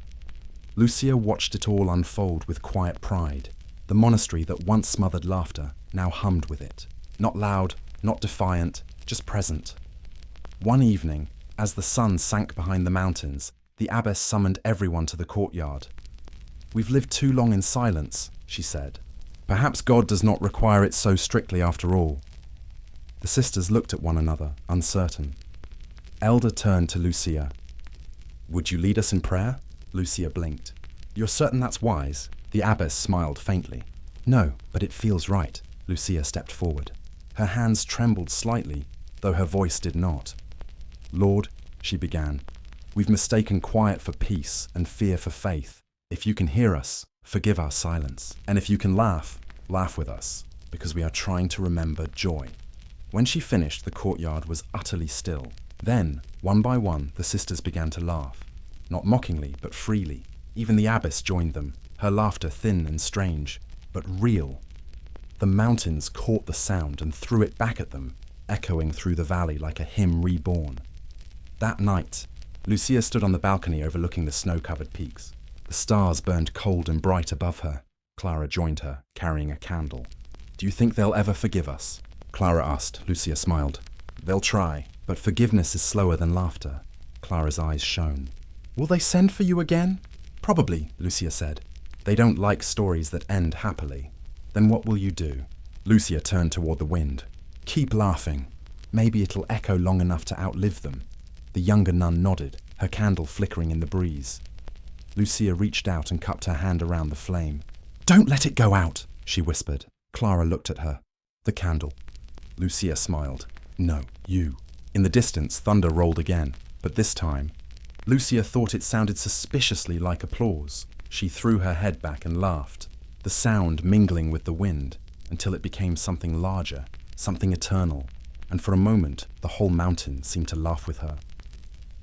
Lucia watched it all unfold with quiet pride. The monastery that once smothered laughter now hummed with it. Not loud, not defiant, just present. One evening, as the sun sank behind the mountains, the abbess summoned everyone to the courtyard. "We've lived too long in silence," she said. "Perhaps God does not require it so strictly after all." The sisters looked at one another, uncertain. Elder turned to Lucia. "Would you lead us in prayer?" Lucia blinked. "You're certain that's wise?" The abbess smiled faintly. "No, but it feels right." Lucia stepped forward. Her hands trembled slightly, though her voice did not. "Lord," she began, "we've mistaken quiet for peace and fear for faith. If you can hear us, forgive our silence. And if you can laugh, laugh with us, because we are trying to remember joy." When she finished, the courtyard was utterly still. Then, one by one, the sisters began to laugh. Not mockingly, but freely. Even the abbess joined them, her laughter thin and strange, but real. The mountains caught the sound and threw it back at them, echoing through the valley like a hymn reborn. That night, Lucia stood on the balcony overlooking the snow-covered peaks. The stars burned cold and bright above her. Clara joined her, carrying a candle. "Do you think they'll ever forgive us?" Clara asked. Lucia smiled. "They'll try, but forgiveness is slower than laughter." Clara's eyes shone. "Will they send for you again?" "Probably," Lucia said. "They don't like stories that end happily." "Then what will you do?" Lucia turned toward the wind. "Keep laughing. Maybe it'll echo long enough to outlive them." The younger nun nodded, her candle flickering in the breeze. Lucia reached out and cupped her hand around the flame. "Don't let it go out," she whispered. Clara looked at her. "The candle." Lucia smiled. "No, you." In the distance, thunder rolled again, but this time, Lucia thought it sounded suspiciously like applause. She threw her head back and laughed, the sound mingling with the wind until it became something larger, something eternal, and for a moment the whole mountain seemed to laugh with her.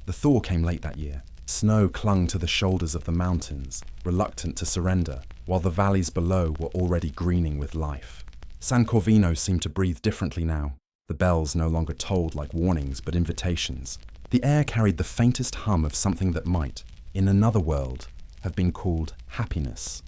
The thaw came late that year. Snow clung to the shoulders of the mountains, reluctant to surrender, while the valleys below were already greening with life. San Corvino seemed to breathe differently now. The bells no longer tolled like warnings but invitations. The air carried the faintest hum of something that might, in another world, have been called happiness.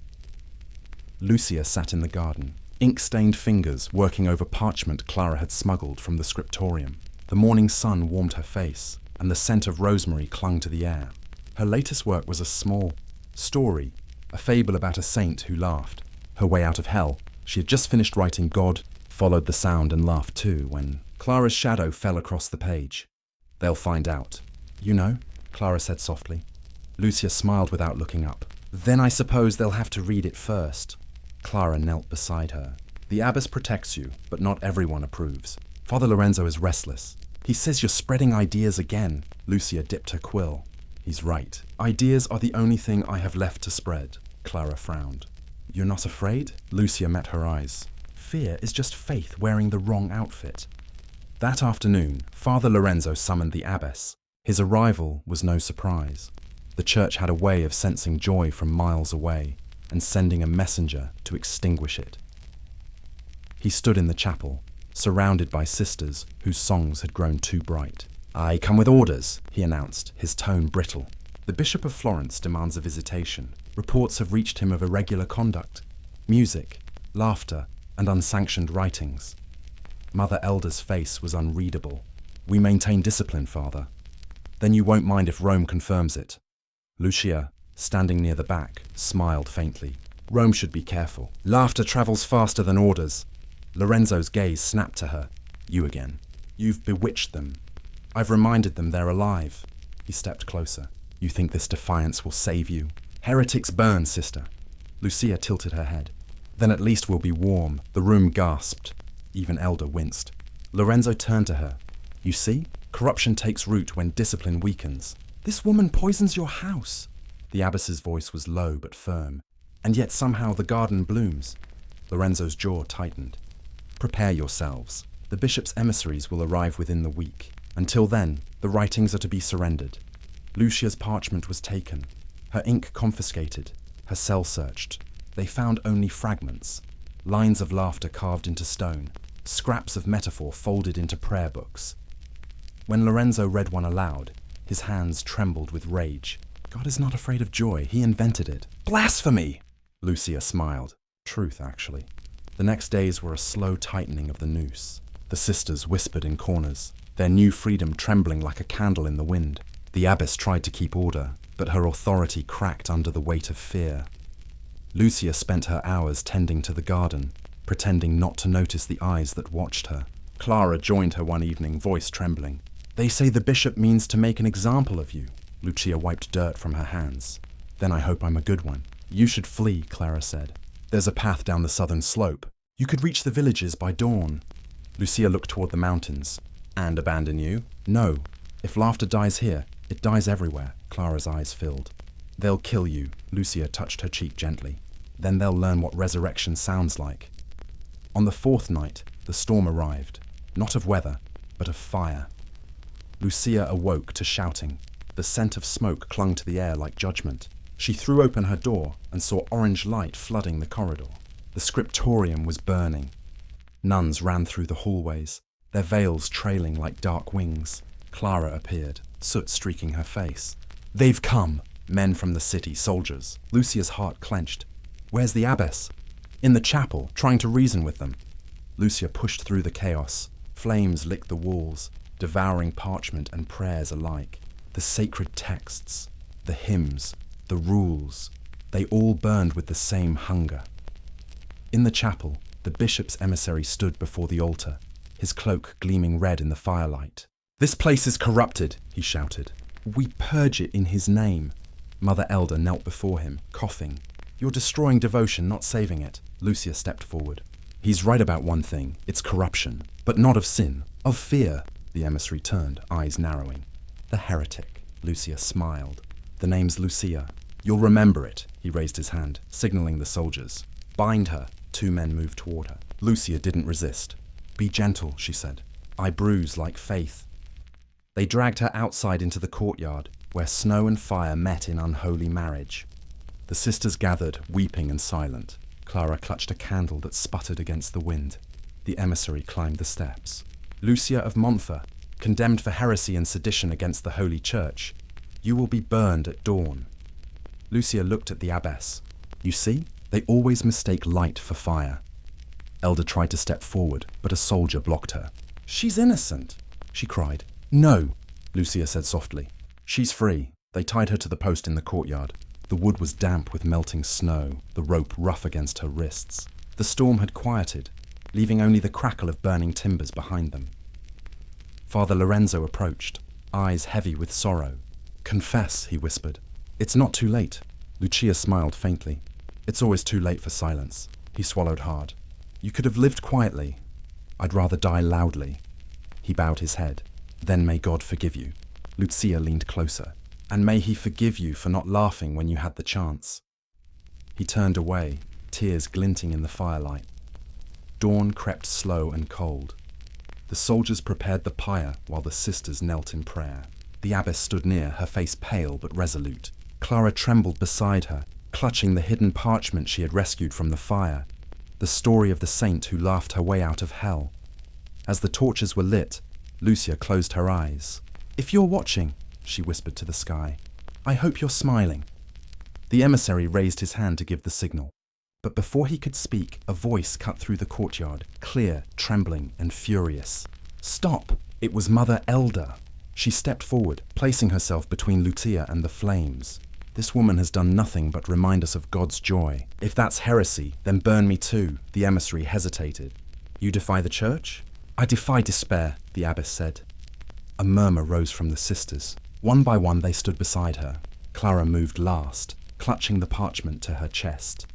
Lucia sat in the garden, ink-stained fingers working over parchment Clara had smuggled from the scriptorium. The morning sun warmed her face, and the scent of rosemary clung to the air. Her latest work was a small story, a fable about a saint who laughed. Her way out of hell. She had just finished writing God, followed the sound and laughed too, when Clara's shadow fell across the page. "They'll find out." "You know," Clara said softly. Lucia smiled without looking up. "Then I suppose they'll have to read it first." Clara knelt beside her. "The abbess protects you, but not everyone approves. Father Lorenzo is restless. He says you're spreading ideas again." Lucia dipped her quill. He's right. Ideas are the only thing I have left to spread. Clara frowned. You're not afraid? Lucia met her eyes. Fear is just faith wearing the wrong outfit. That afternoon, Father Lorenzo summoned the abbess. His arrival was no surprise. The church had a way of sensing joy from miles away and sending a messenger to extinguish it. He stood in the chapel, surrounded by sisters whose songs had grown too bright. I come with orders, he announced, his tone brittle. The Bishop of Florence demands a visitation. Reports have reached him of irregular conduct, music, laughter, and unsanctioned writings. Mother Elder's face was unreadable. We maintain discipline, Father. Then you won't mind if Rome confirms it. Lucia, standing near the back, smiled faintly. Rome should be careful. Laughter travels faster than orders. Lorenzo's gaze snapped to her. You again. You've bewitched them. I've reminded them they're alive. He stepped closer. You think this defiance will save you? Heretics burn, sister. Lucia tilted her head. Then at least we'll be warm. The room gasped. Even Elder winced. Lorenzo turned to her. You see? Corruption takes root when discipline weakens. This woman poisons your house. The abbess's voice was low but firm. And yet somehow the garden blooms. Lorenzo's jaw tightened. Prepare yourselves. The bishop's emissaries will arrive within the week. Until then, the writings are to be surrendered. Lucia's parchment was taken, her ink confiscated, her cell searched. They found only fragments, lines of laughter carved into stone, scraps of metaphor folded into prayer books. When Lorenzo read one aloud, his hands trembled with rage. God is not afraid of joy, he invented it. Blasphemy! Lucia smiled. Truth, actually. The next days were a slow tightening of the noose. The sisters whispered in corners, their new freedom trembling like a candle in the wind. The abbess tried to keep order, but her authority cracked under the weight of fear. Lucia spent her hours tending to the garden, pretending not to notice the eyes that watched her. Clara joined her one evening, voice trembling. They say the bishop means to make an example of you. Lucia wiped dirt from her hands. Then I hope I'm a good one. You should flee, Clara said. There's a path down the southern slope. You could reach the villages by dawn. Lucia looked toward the mountains. And abandon you? No. If laughter dies here, it dies everywhere. Clara's eyes filled. They'll kill you. Lucia touched her cheek gently. Then they'll learn what resurrection sounds like. On the fourth night, the storm arrived. Not of weather, but of fire. Lucia awoke to shouting. The scent of smoke clung to the air like judgment. She threw open her door and saw orange light flooding the corridor. The scriptorium was burning. Nuns ran through the hallways, their veils trailing like dark wings. Clara appeared, soot streaking her face. They've come! Men from the city, soldiers. Lucia's heart clenched. Where's the abbess? In the chapel, trying to reason with them. Lucia pushed through the chaos. Flames licked the walls, devouring parchment and prayers alike. The sacred texts, the hymns, the rules, they all burned with the same hunger. In the chapel, the bishop's emissary stood before the altar, his cloak gleaming red in the firelight. This place is corrupted, he shouted. We purge it in his name. Mother Elder knelt before him, coughing. You're destroying devotion, not saving it. Lucia stepped forward. He's right about one thing. It's corruption. But not of sin. Of fear. The emissary turned, eyes narrowing. The heretic. Lucia smiled. The name's Lucia. You'll remember it. He raised his hand, signaling the soldiers. Bind her. Two men moved toward her. Lucia didn't resist. Be gentle, she said. I bruise like faith. They dragged her outside into the courtyard, where snow and fire met in unholy marriage. The sisters gathered, weeping and silent. Clara clutched a candle that sputtered against the wind. The emissary climbed the steps. Lucia of Montfort, condemned for heresy and sedition against the Holy Church, you will be burned at dawn. Lucia looked at the abbess. You see, they always mistake light for fire. Elder tried to step forward, but a soldier blocked her. She's innocent, she cried. No, Lucia said softly. She's free. They tied her to the post in the courtyard. The wood was damp with melting snow, the rope rough against her wrists. The storm had quieted, leaving only the crackle of burning timbers behind them. Father Lorenzo approached, eyes heavy with sorrow. Confess, he whispered. It's not too late. Lucia smiled faintly. It's always too late for silence. He swallowed hard. You could have lived quietly. I'd rather die loudly. He bowed his head. Then may God forgive you. Lucia leaned closer. And may he forgive you for not laughing when you had the chance." He turned away, tears glinting in the firelight. Dawn crept slow and cold. The soldiers prepared the pyre while the sisters knelt in prayer. The abbess stood near, her face pale but resolute. Clara trembled beside her, clutching the hidden parchment she had rescued from the fire, the story of the saint who laughed her way out of hell. As the torches were lit, Lucia closed her eyes. "If you're watching," she whispered to the sky, "I hope you're smiling." The emissary raised his hand to give the signal. But before he could speak, a voice cut through the courtyard, clear, trembling, and furious. "Stop!" It was Mother Elder. She stepped forward, placing herself between Lucia and the flames. "This woman has done nothing but remind us of God's joy. If that's heresy, then burn me too," the emissary hesitated. "You defy the church?" "I defy despair," the abbess said. A murmur rose from the sisters. One by one they stood beside her. Clara moved last, clutching the parchment to her chest.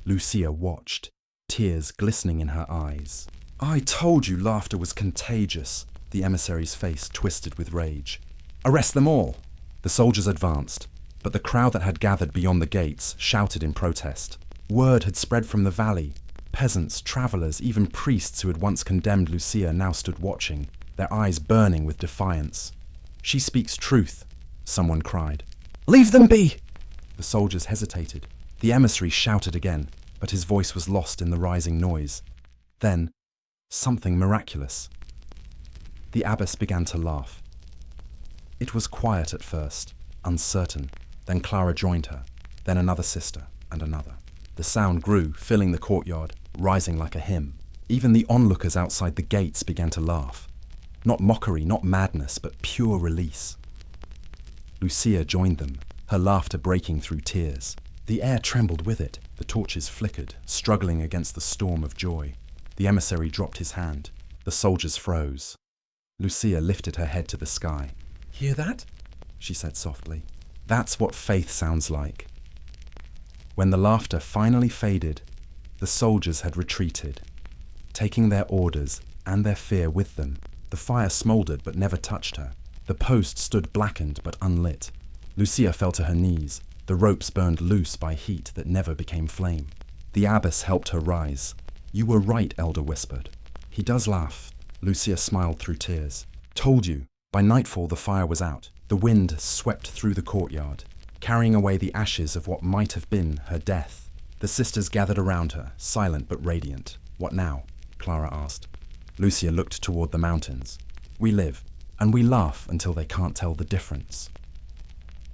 Lucia watched, tears glistening in her eyes. "I told you laughter was contagious," the emissary's face twisted with rage. "Arrest them all!" The soldiers advanced, but the crowd that had gathered beyond the gates shouted in protest. Word had spread from the valley. Peasants, travellers, even priests who had once condemned Lucia now stood watching, their eyes burning with defiance. "She speaks truth," someone cried. "Leave them be!" The soldiers hesitated. The emissary shouted again, but his voice was lost in the rising noise. Then, something miraculous. The abbess began to laugh. It was quiet at first, uncertain. Then Clara joined her, then another sister, and another. The sound grew, filling the courtyard, rising like a hymn. Even the onlookers outside the gates began to laugh. Not mockery, not madness, but pure release. Lucia joined them, her laughter breaking through tears. The air trembled with it. The torches flickered, struggling against the storm of joy. The emissary dropped his hand. The soldiers froze. Lucia lifted her head to the sky. "Hear that?" she said softly. "That's what faith sounds like." When the laughter finally faded, the soldiers had retreated, taking their orders and their fear with them. The fire smouldered but never touched her. The post stood blackened but unlit. Lucia fell to her knees. The ropes burned loose by heat that never became flame. The abbess helped her rise. "You were right," Elder whispered. "He does laugh." Lucia smiled through tears. "Told you." By nightfall the fire was out. The wind swept through the courtyard, carrying away the ashes of what might have been her death. The sisters gathered around her, silent but radiant. "What now?" Clara asked. Lucia looked toward the mountains. "We live, and we laugh until they can't tell the difference."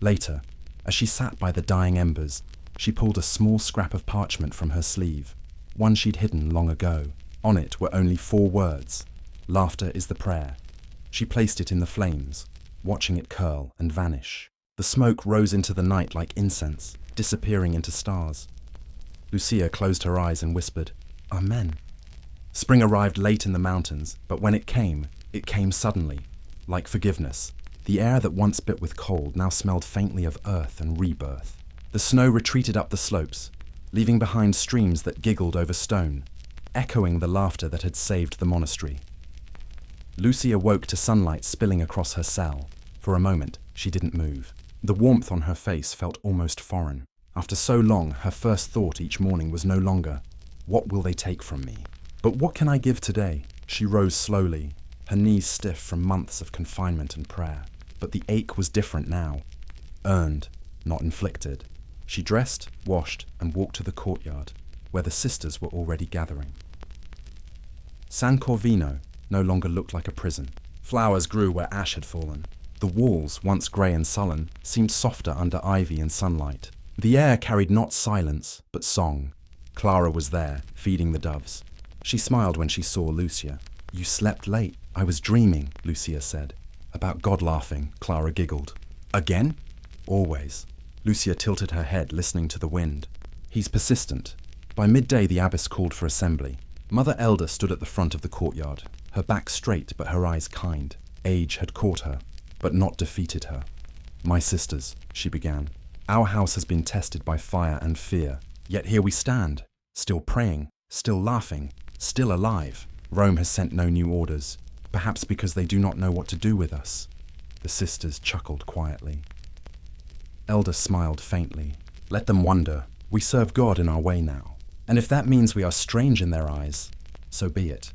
Later, as she sat by the dying embers, she pulled a small scrap of parchment from her sleeve, one she'd hidden long ago. On it were only 4 words. "Laughter is the prayer." She placed it in the flames, watching it curl and vanish. The smoke rose into the night like incense, disappearing into stars. Lucia closed her eyes and whispered, "Amen." Spring arrived late in the mountains, but when it came suddenly, like forgiveness. The air that once bit with cold now smelled faintly of earth and rebirth. The snow retreated up the slopes, leaving behind streams that giggled over stone, echoing the laughter that had saved the monastery. Lucia woke to sunlight spilling across her cell. For a moment, she didn't move. The warmth on her face felt almost foreign. After so long, her first thought each morning was no longer, "What will they take from me?" but "What can I give today?" She rose slowly, her knees stiff from months of confinement and prayer. But the ache was different now. Earned, not inflicted. She dressed, washed, and walked to the courtyard, where the sisters were already gathering. San Corvino no longer looked like a prison. Flowers grew where ash had fallen. The walls, once grey and sullen, seemed softer under ivy and sunlight. The air carried not silence, but song. Clara was there, feeding the doves. She smiled when she saw Lucia. "You slept late. I was dreaming," Lucia said. "About God laughing," Clara giggled. "Again?" "Always." Lucia tilted her head, listening to the wind. "He's persistent." By midday the abbess called for assembly. Mother Elder stood at the front of the courtyard, her back straight but her eyes kind. Age had caught her, but not defeated her. "My sisters," she began, "our house has been tested by fire and fear, yet here we stand, still praying, still laughing, still alive. Rome has sent no new orders, perhaps because they do not know what to do with us." The sisters chuckled quietly. Elder smiled faintly. Let them wonder. We serve God in our way now. And if that means we are strange in their eyes, so be it.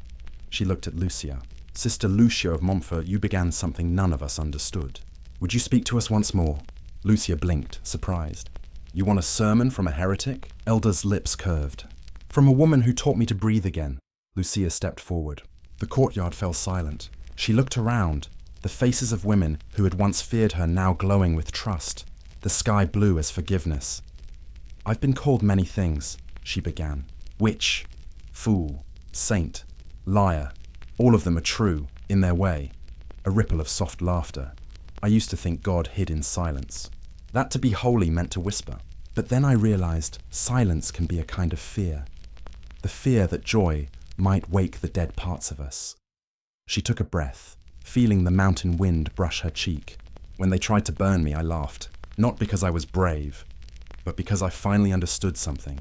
She looked at Lucia. Sister Lucia of Montfort, you began something none of us understood. Would you speak to us once more? Lucia blinked, surprised. You want a sermon from a heretic? Elder's lips curved. From a woman who taught me to breathe again. Lucia stepped forward. The courtyard fell silent. She looked around, the faces of women who had once feared her now glowing with trust, the sky blue as forgiveness. I've been called many things, she began. Witch, fool, saint, liar. All of them are true, in their way. A ripple of soft laughter. I used to think God hid in silence. That to be holy meant to whisper. But then I realized silence can be a kind of fear. The fear that joy might wake the dead parts of us. She took a breath, feeling the mountain wind brush her cheek. When they tried to burn me, I laughed. Not because I was brave, but because I finally understood something.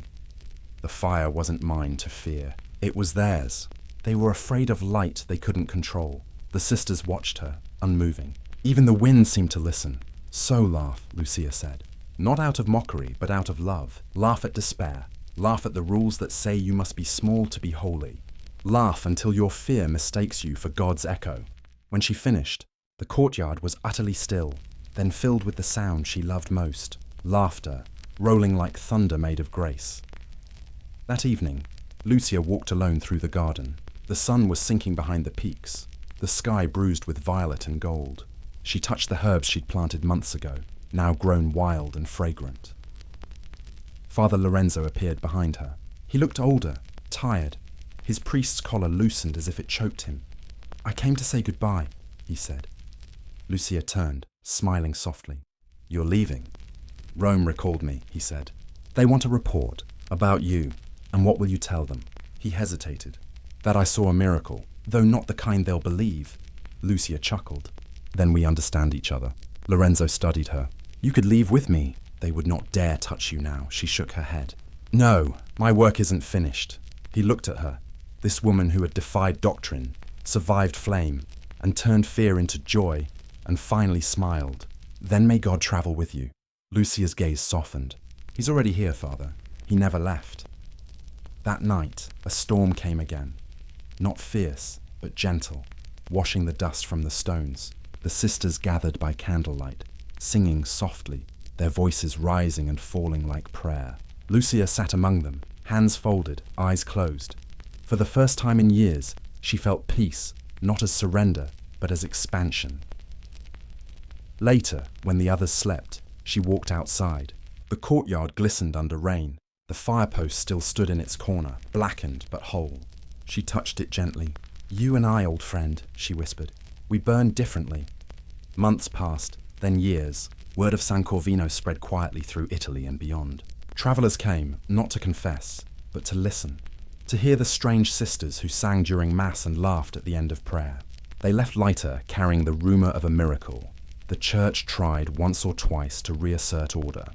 The fire wasn't mine to fear. It was theirs. They were afraid of light they couldn't control. The sisters watched her, unmoving. Even the wind seemed to listen. So laugh, Lucia said. Not out of mockery, but out of love. Laugh at despair. Laugh at the rules that say you must be small to be holy. Laugh until your fear mistakes you for God's echo. When she finished, the courtyard was utterly still, then filled with the sound she loved most, laughter, rolling like thunder made of grace. That evening, Lucia walked alone through the garden. The sun was sinking behind the peaks, the sky bruised with violet and gold. She touched the herbs she'd planted months ago, now grown wild and fragrant. Father Lorenzo appeared behind her. He looked older, tired. His priest's collar loosened as if it choked him. I came to say goodbye, he said. Lucia turned, smiling softly. You're leaving? Rome recalled me, he said. They want a report about you, and what will you tell them? He hesitated. That I saw a miracle, though not the kind they'll believe. Lucia chuckled. Then we understand each other. Lorenzo studied her. You could leave with me. They would not dare touch you now. She shook her head. No, my work isn't finished. He looked at her, this woman who had defied doctrine, survived flame, and turned fear into joy, and finally smiled. Then may God travel with you. Lucia's gaze softened. He's already here, Father. He never left. That night, a storm came again. Not fierce, but gentle, washing the dust from the stones. The sisters gathered by candlelight, singing softly, their voices rising and falling like prayer. Lucia sat among them, hands folded, eyes closed. For the first time in years, she felt peace, not as surrender, but as expansion. Later, when the others slept, she walked outside. The courtyard glistened under rain. The firepost still stood in its corner, blackened but whole. She touched it gently. You and I, old friend, she whispered. We burn differently. Months passed, then years. Word of San Corvino spread quietly through Italy and beyond. Travellers came, not to confess, but to listen. To hear the strange sisters who sang during Mass and laughed at the end of prayer. They left lighter, carrying the rumour of a miracle. The church tried once or twice to reassert order.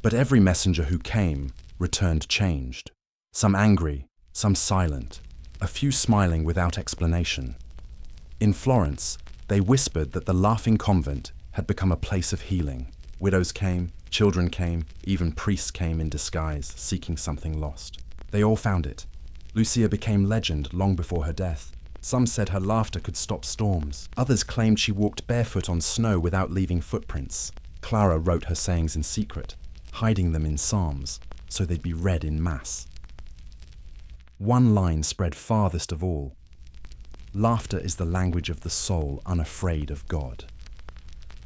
But every messenger who came returned changed. Some angry, some silent, a few smiling without explanation. In Florence, they whispered that the laughing convent had become a place of healing. Widows came, children came, even priests came in disguise, seeking something lost. They all found it. Lucia became legend long before her death. Some said her laughter could stop storms. Others claimed she walked barefoot on snow without leaving footprints. Clara wrote her sayings in secret, hiding them in psalms, so they'd be read in Mass. One line spread farthest of all. Laughter is the language of the soul unafraid of God.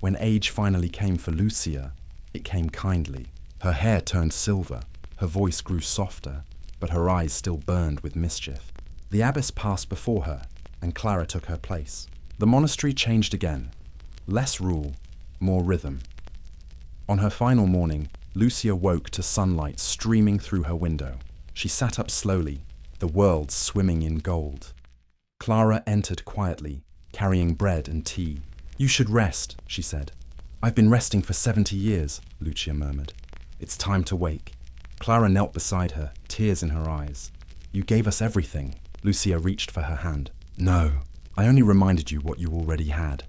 When age finally came for Lucia, it came kindly. Her hair turned silver, her voice grew softer, but her eyes still burned with mischief. The abbess passed before her, and Clara took her place. The monastery changed again. Less rule, more rhythm. On her final morning, Lucia woke to sunlight streaming through her window. She sat up slowly, the world swimming in gold. Clara entered quietly, carrying bread and tea. You should rest, she said. I've been resting for 70 years, Lucia murmured. It's time to wake. Clara knelt beside her, tears in her eyes. You gave us everything. Lucia reached for her hand. No, I only reminded you what you already had.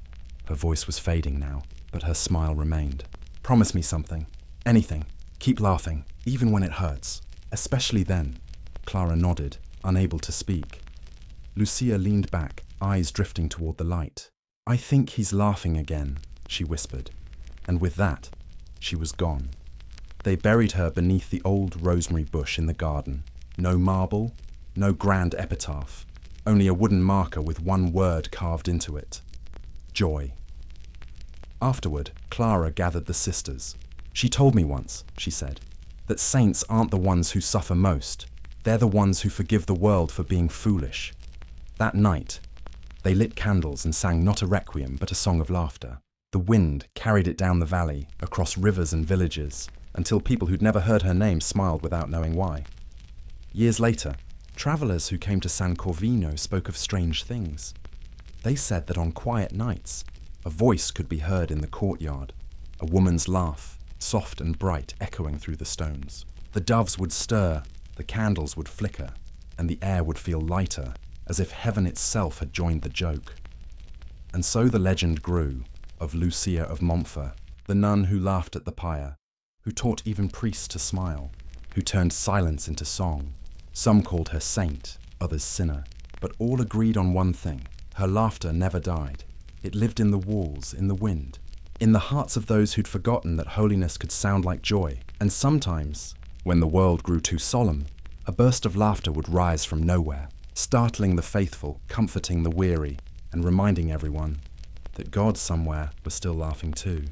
Her voice was fading now, but her smile remained. Promise me something. Anything. Keep laughing, even when it hurts. Especially then. Clara nodded, unable to speak. Lucia leaned back, eyes drifting toward the light. I think he's laughing again, she whispered. And with that, she was gone. They buried her beneath the old rosemary bush in the garden. No marble, no grand epitaph, only a wooden marker with one word carved into it. Joy. Afterward, Clara gathered the sisters. She told me once, she said, that saints aren't the ones who suffer most. They're the ones who forgive the world for being foolish. That night, they lit candles and sang not a requiem, but a song of laughter. The wind carried it down the valley, across rivers and villages, until people who'd never heard her name smiled without knowing why. Years later, travellers who came to San Corvino spoke of strange things. They said that on quiet nights, a voice could be heard in the courtyard, a woman's laugh, soft and bright, echoing through the stones. The doves would stir, the candles would flicker, and the air would feel lighter, as if heaven itself had joined the joke. And so the legend grew of Lucia of Montfort, the nun who laughed at the pyre, who taught even priests to smile, who turned silence into song. Some called her saint, others sinner, but all agreed on one thing. Her laughter never died. It lived in the walls, in the wind, in the hearts of those who'd forgotten that holiness could sound like joy. And sometimes, when the world grew too solemn, a burst of laughter would rise from nowhere, startling the faithful, comforting the weary, and reminding everyone that God somewhere was still laughing too.